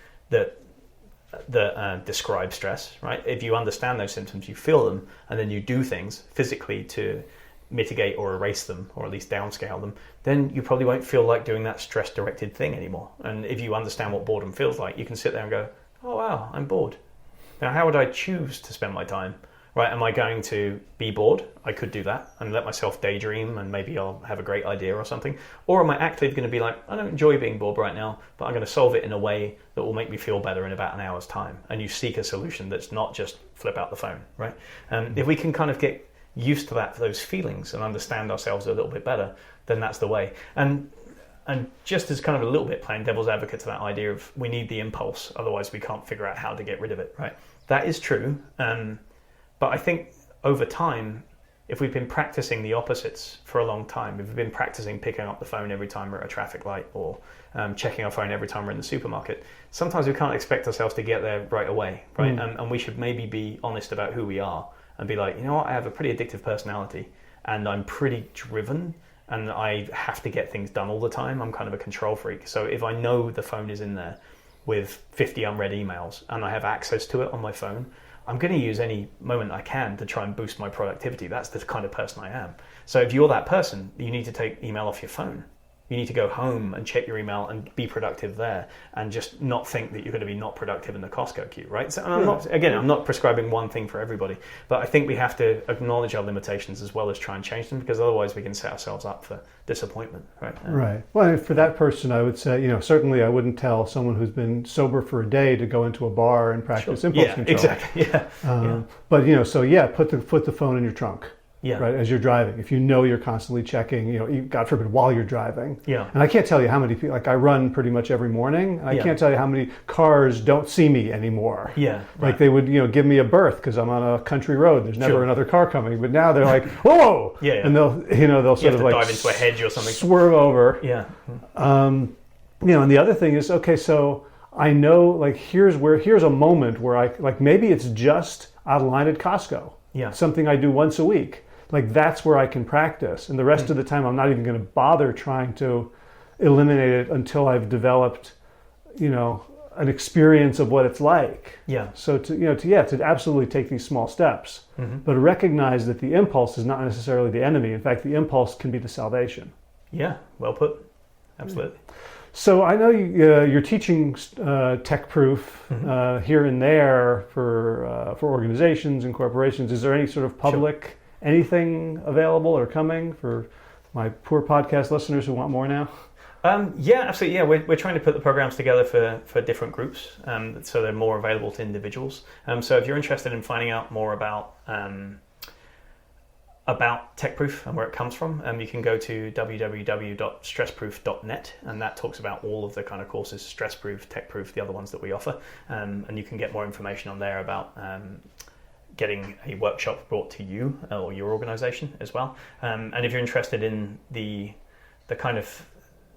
describe stress, right? If you understand those symptoms, you feel them, and then you do things physically to mitigate or erase them, or at least downscale them, then you probably won't feel like doing that stress-directed thing anymore. And if you understand what boredom feels like, you can sit there and go, oh wow, I'm bored. Now, how would I choose to spend my time? Right, am I going to be bored? I could do that and let myself daydream, and maybe I'll have a great idea or something. Or am I actively going to be like, I don't enjoy being bored right now, but I'm going to solve it in a way that will make me feel better in about an hour's time. And you seek a solution that's not just flip out the phone, right? If we can kind of get used to those feelings and understand ourselves a little bit better, then that's the way. And And just as kind of a little bit playing devil's advocate to that idea of we need the impulse, otherwise we can't figure out how to get rid of it, right? That is true. But I think over time, if we've been practicing the opposites for a long time, if we've been practicing picking up the phone every time we're at a traffic light or checking our phone every time we're in the supermarket, sometimes we can't expect ourselves to get there right away, right? And we should maybe be honest about who we are and be like, you know what, I have a pretty addictive personality and I'm pretty driven and I have to get things done all the time. I'm kind of a control freak. So if I know the phone is in there with 50 unread emails and I have access to it on my phone, I'm going to use any moment I can to try and boost my productivity. That's the kind of person I am. So if you're that person, you need to take email off your phone. You need to go home and check your email and be productive there and just not think that you're going to be not productive in the Costco queue, right? So I'm not prescribing one thing for everybody, but I think we have to acknowledge our limitations as well as try and change them, because otherwise we can set ourselves up for disappointment, right? Right. Well, for that person, I would say, certainly I wouldn't tell someone who's been sober for a day to go into a bar and practice impulse control. Exactly. But, put the phone in your trunk. Yeah. Right. As you're driving, if you know you're constantly checking, God forbid, while you're driving. Yeah. And I can't tell you how many people, I run pretty much every morning. And I can't tell you how many cars don't see me anymore. Yeah. Like they would, give me a berth because I'm on a country road. There's never another car coming. But now they're like, whoa. Yeah. And they'll sort of like dive into a hedge or something. Swerve over. Yeah. And the other thing is, okay, so I know here's a moment where maybe it's just out of line at Costco. Yeah. Something I do once a week. That's where I can practice. And the rest of the time, I'm not even going to bother trying to eliminate it until I've developed, an experience of what it's like. Yeah. So to absolutely take these small steps, but recognize that the impulse is not necessarily the enemy. In fact, the impulse can be the salvation. Yeah. Well put. Absolutely. So I know you're teaching tech proof here and there for organizations and corporations. Is there any sort of public anything available or coming for my poor podcast listeners who want more now? Yeah, absolutely. Yeah, we're trying to put the programs together for different groups, so they're more available to individuals. So if you're interested in finding out more about TechProof and where it comes from, you can go to www.stressproof.net, and that talks about all of the kind of courses, Stressproof, TechProof, the other ones that we offer, and you can get more information on there about getting a workshop brought to you or your organization as well. And if you're interested in the kind of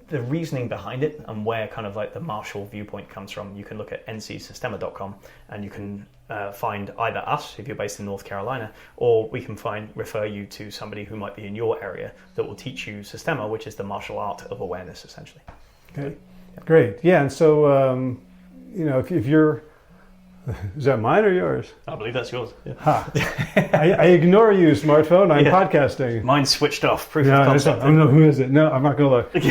the reasoning behind it and where kind of the Marshall viewpoint comes from, you can look at ncsystema.com and you can find either us if you're based in North Carolina, or we can refer you to somebody who might be in your area that will teach you Systema, which is the martial art of awareness, essentially. Okay, great. Yeah, and so if you're, is that mine or yours? I believe that's yours. Yeah. I ignore you, smartphone. I'm podcasting. Mine's switched off. Proof of concept. I don't know who is it. No, I'm not going to look.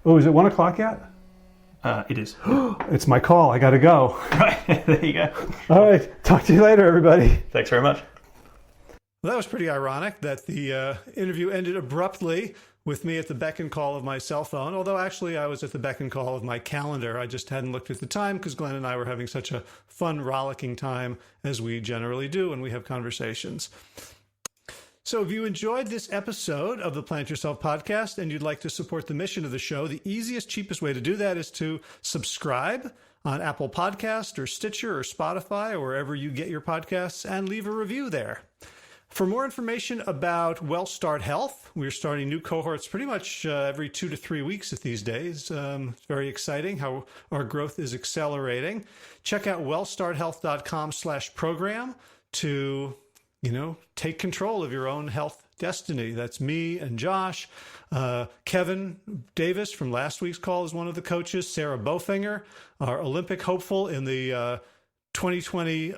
Oh, is it 1 o'clock yet? It is. It's my call. I got to go. Right. There you go. All right. Talk to you later, everybody. Thanks very much. Well, that was pretty ironic that the interview ended abruptly with me at the beck and call of my cell phone, although actually I was at the beck and call of my calendar. I just hadn't looked at the time because Glenn and I were having such a fun, rollicking time, as we generally do when we have conversations. So if you enjoyed this episode of the Plant Yourself podcast and you'd like to support the mission of the show, the easiest, cheapest way to do that is to subscribe on Apple Podcast or Stitcher or Spotify or wherever you get your podcasts, and leave a review there. For more information about Well Start Health, we're starting new cohorts pretty much every 2 to 3 weeks these days. It's very exciting how our growth is accelerating. Check out wellstarthealth.com/program to, take control of your own health destiny. That's me and Josh. Kevin Davis from last week's call is one of the coaches. Sarah Bofinger, our Olympic hopeful in the 2020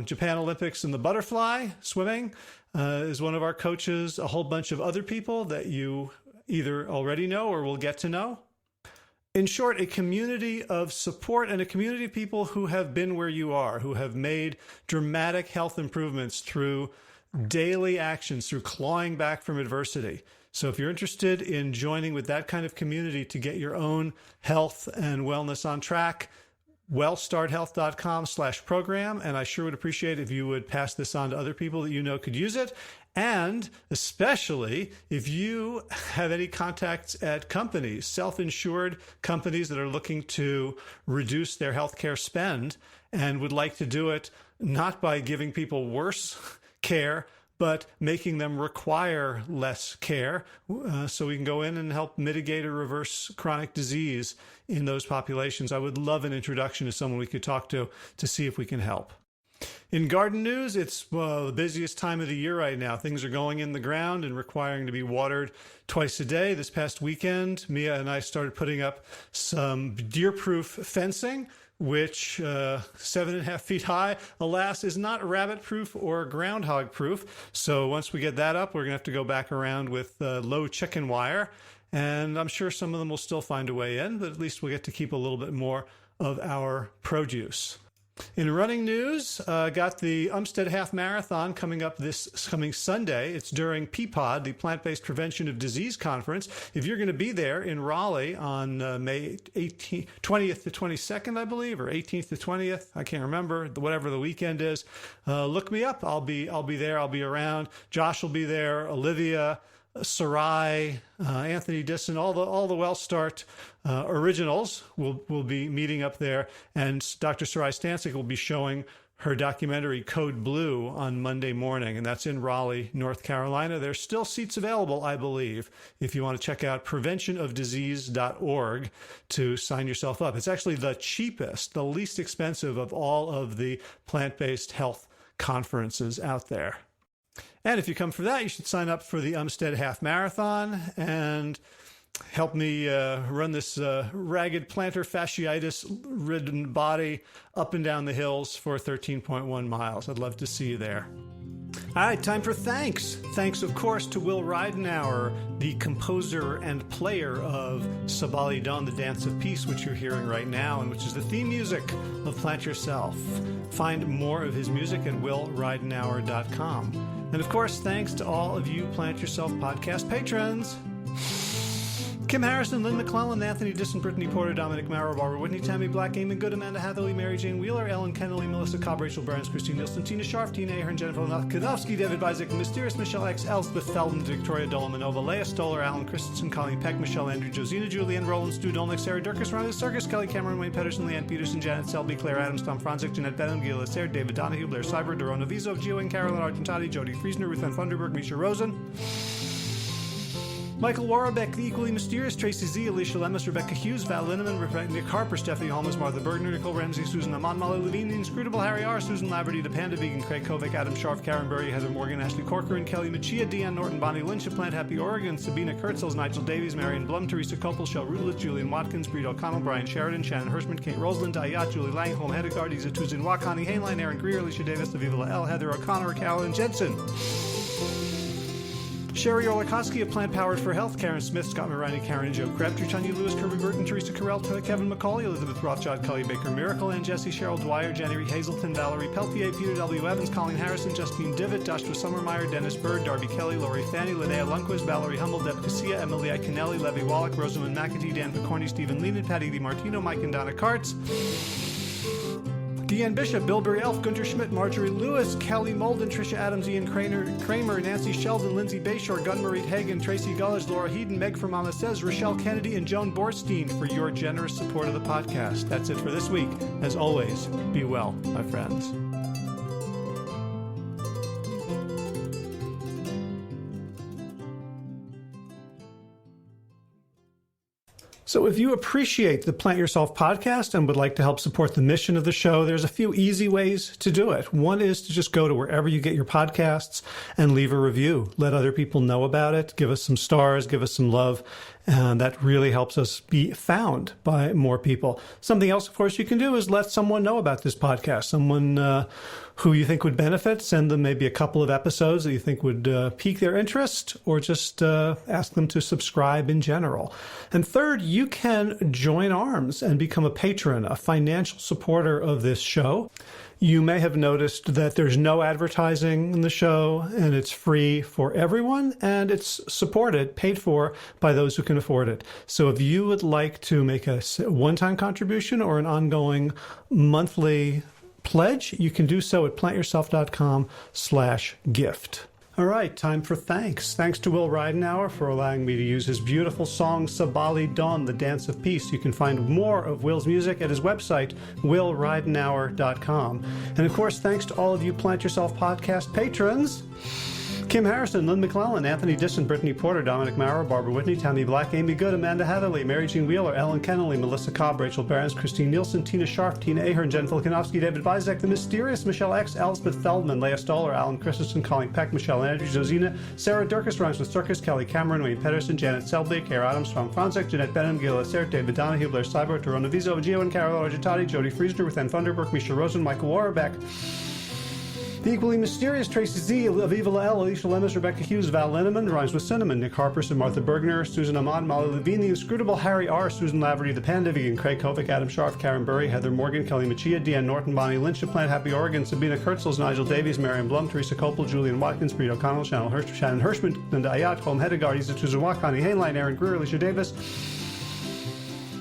Japan Olympics in the butterfly swimming, is one of our coaches. A whole bunch of other people that you either already know or will get to know. In short, a community of support and a community of people who have been where you are, who have made dramatic health improvements through daily actions, through clawing back from adversity. So if you're interested in joining with that kind of community to get your own health and wellness on track, wellstarthealth.com/program. And I sure would appreciate if you would pass this on to other people that you know could use it. And especially if you have any contacts at companies, self-insured companies that are looking to reduce their healthcare spend and would like to do it not by giving people worse care, but making them require less care, so we can go in and help mitigate or reverse chronic disease in those populations. I would love an introduction to someone we could talk to see if we can help. In garden news, it's the busiest time of the year right now. Things are going in the ground and requiring to be watered twice a day. This past weekend, Mia and I started putting up some deer-proof fencing, which 7.5 feet high, alas, is not rabbit-proof or groundhog-proof. So once we get that up, we're going to have to go back around with low chicken wire. And I'm sure some of them will still find a way in, but at least we'll get to keep a little bit more of our produce. In running news, got the Umstead Half Marathon coming up this coming Sunday. It's during PPOD, the Plant-Based Prevention of Disease Conference. If you're going to be there in Raleigh on May 20th to 22nd, I believe, or 18th to 20th, I can't remember, whatever the weekend is, look me up. I'll be there. I'll be around. Josh will be there. Olivia, Sarai, Anthony Disson, all the WellStart originals will be meeting up there, and Dr. Sarai Stancic will be showing her documentary Code Blue on Monday morning, and that's in Raleigh, North Carolina. There's still seats available, I believe, if you want to check out preventionofdisease.org to sign yourself up. It's actually the cheapest, the least expensive of all of the plant-based health conferences out there. And if you come for that, you should sign up for the Umstead Half Marathon and help me run this ragged plantar fasciitis-ridden body up and down the hills for 13.1 miles. I'd love to see you there. All right, time for thanks. Thanks, of course, to Will Ridenauer, the composer and player of Sabali Dawn, the Dance of Peace, which you're hearing right now, and which is the theme music of Plant Yourself. Find more of his music at willridenauer.com. And of course, thanks to all of you Plant Yourself podcast patrons. Kim Harrison, Lynn McClellan, Anthony Disson, Brittany Porter, Dominic Maurer, Barbara Whitney, Tammy Black, Eamon Good, Amanda Hathaway, Mary Jane Wheeler, Ellen Kennelly, Melissa Cobb, Rachel Burns, Christine Nielsen, Tina Scharf, Tina Ahern, Jennifer Kanofsky, David Isaac, Mysterious Michelle X, Elspeth Feldman, Victoria Dolomanova, Leah Stoller, Alan Christensen, Colleen Peck, Michelle Andrew, Josina Julian, Roland Stu Dolnick, Sarah Durkis, Ronnie Circus, Kelly Cameron, Wayne Pedersen, Leanne Peterson, Janet Selby, Claire Adams, Tom Franzik, Jeanette Benham, Gila Sayre, David Donahue, Blair Cyber, Dorona Vizo, Gio and Carolyn Argentati, Jody Friesner, Ruth Ann Funderburg, Misha Rosen, Michael Warbeck, The Equally Mysterious, Tracy Z, Alicia Lemus, Rebecca Hughes, Val Linneman, Nick Harper, Stephanie Holmes, Martha Bergner, Nicole Ramsey, Susan Amon, Molly Levine, The Inscrutable Harry R., Susan Laverty, The Panda Vegan, Craig Kovic, Adam Scharf, Karen Burry, Heather Morgan, Ashley Corcoran, Kelly Machia, Deanne Norton, Bonnie Lynch of Plant Happy Oregon, Sabina Kurtzels, Nigel Davies, Marion Blum, Teresa Kopel, Shel Rutledge, Julian Watkins, Breed O'Connell, Brian Sheridan, Shannon Hirschman, Kate Rosalind, Ayat, Julie Langholm, Hedegaard, Isa Tuzin Wakani, Hainline, Aaron Greer, Alicia Davis, Aviva L., Heather O'Connor, Carolyn Jensen, Sherry Orlikowski of Plant Powered for Health, Karen Smith, Scott Morini, Karen and Joe Crabtree, Tanya Lewis, Kirby Burton, Teresa Carell, Kevin McCauley, Elizabeth Rothschild, Kelly Baker, Miracle, Ann Jesse, Cheryl Dwyer, Jenny Hazelton, Valerie Peltier, Peter W. Evans, Colleen Harrison, Justine Divitt, Joshua Summermeyer, Dennis Bird, Darby Kelly, Lori Fanny, Linnea Lundquist, Valerie Hummel, Deb Casilla, Emily Iconelli, Levy Wallach, Rosamund McAtee, Dan Picorni, Stephen Leland, Patty DiMartino, Mike and Donna Kartz, Deanne Bishop, Bilberry Elf, Gunter Schmidt, Marjorie Lewis, Kelly Molden, Tricia Adams, Ian Kramer, Nancy Sheldon, Lindsay Bayshore, Gunmarie Hagan, Tracy Gullers, Laura Heaton, Meg from Mama Says, Rochelle Kennedy, and Joan Borstein for your generous support of the podcast. That's it for this week. As always, be well, my friends. So if you appreciate the Plant Yourself podcast and would like to help support the mission of the show, there's a few easy ways to do it. One is to just go to wherever you get your podcasts and leave a review. Let other people know about it. Give us some stars. Give us some love. And that really helps us be found by more people. Something else, of course, you can do is let someone know about this podcast. Someone who you think would benefit. Send them maybe a couple of episodes that you think would pique their interest, or just ask them to subscribe in general. And third, you can join arms and become a patron, a financial supporter of this show. You may have noticed that there's no advertising in the show, and it's free for everyone, and it's supported, paid for by those who can afford it. So if you would like to make a one-time contribution or an ongoing monthly pledge, you can do so at plantyourself.com/gift. All right, time for thanks. Thanks to Will Ridenauer for allowing me to use his beautiful song Sabali Dawn, the Dance of Peace. You can find more of Will's music at his website, willridenauer.com. And of course, thanks to all of you Plant Yourself podcast patrons. Kim Harrison, Lynn McClellan, Anthony Disson, Brittany Porter, Dominic Maurer, Barbara Whitney, Tammy Black, Amy Good, Amanda Hatherley, Mary Jean Wheeler, Ellen Kennelly, Melissa Cobb, Rachel Behrens, Christine Nielsen, Tina Sharp, Tina Ahern, Jen Filikanovsky, David Bizek, The Mysterious, Michelle X, Elspeth Feldman, Leah Stoller, Alan Christensen, Colleen Peck, Michelle Andrews, Josina, Sarah Durkis, Rhymes with Circus, Kelly Cameron, Wayne Pedersen, Janet Selby, Kara Adams, Tom Franzek, Jeanette Benham, Gil Assert, David Donahue, Blair Cyber, Torona Vizo, Gio and Carol Argentati, Jody Friesner, Ruth Ann Funderburg, Misha Rosen, Michael Warbeck, the equally mysterious Tracy Z, Aviva Lael, Alicia Lemus, Rebecca Hughes, Val Linneman, Rhymes with Cinnamon, Nick Harperson, Martha Bergner, Susan Amand, Molly Levine, the inscrutable Harry R., Susan Laverty, the Panda Vegan, Craig Kovic, Adam Scharf, Karen Burry, Heather Morgan, Kelly Machia, Deanne Norton, Bonnie Lynch, Plant Happy Oregon, Sabina Kurtzels, Nigel Davies, Marion Blum, Teresa Copel, Julian Watkins, Breed O'Connell, Shannon Hirschman, Linda Ayat, Holm Hedegaard, Isa Tuzawa, Connie Hainline, Aaron Greer, Alicia Davis,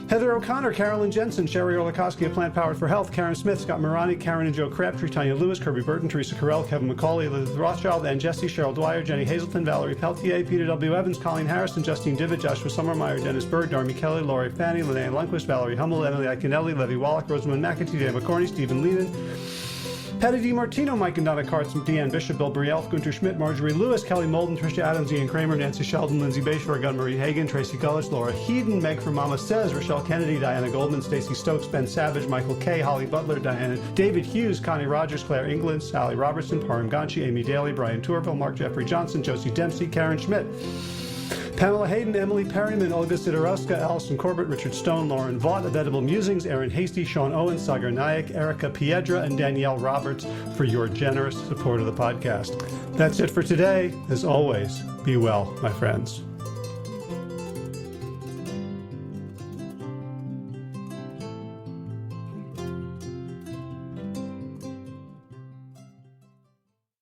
Heather O'Connor, Carolyn Jensen, Sherry Orlikowski of Plant Powered for Health, Karen Smith, Scott Morani, Karen and Joe Crabtree, Tanya Lewis, Kirby Burton, Teresa Carell, Kevin McCauley, Elizabeth Rothschild, Ann Jesse, Cheryl Dwyer, Jenny Hazelton, Valerie Peltier, Peter W. Evans, Colleen Harrison, Justine Divitt, Joshua Summermeyer, Dennis Bird, Darmy Kelly, Laurie Fanny, Linnea Lundquist, Valerie Hummel, Emily Iaconelli, Levy Wallach, Rosamund McAtee, Dan McCorney, Stephen Lehman, Patty DiMartino, Mike and Donna Kartz, Deanne Bishop, Bill Brielf, Gunter Schmidt, Marjorie Lewis, Kelly Molden, Tricia Adams, Ian Kramer, Nancy Sheldon, Lindsay Bayshore, Gunn-Marie Hagan, Tracy Gullis, Laura Heeden, Meg from Mama Says, Rochelle Kennedy, Diana Goldman, Stacey Stokes, Ben Savage, Michael Kay, Holly Butler, Diana, David Hughes, Connie Rogers, Claire England, Sally Robertson, Param Ganchi, Amy Daly, Brian Tourville, Mark Jeffrey Johnson, Josie Dempsey, Karen Schmidt, Pamela Hayden, Emily Perryman, Olga Sidorowska, Allison Corbett, Richard Stone, Lauren Vaught of Edible Musings, Aaron Hasty, Sean Owen, Sagar Nayak, Erica Piedra, and Danielle Roberts for your generous support of the podcast. That's it for today. As always, be well, my friends.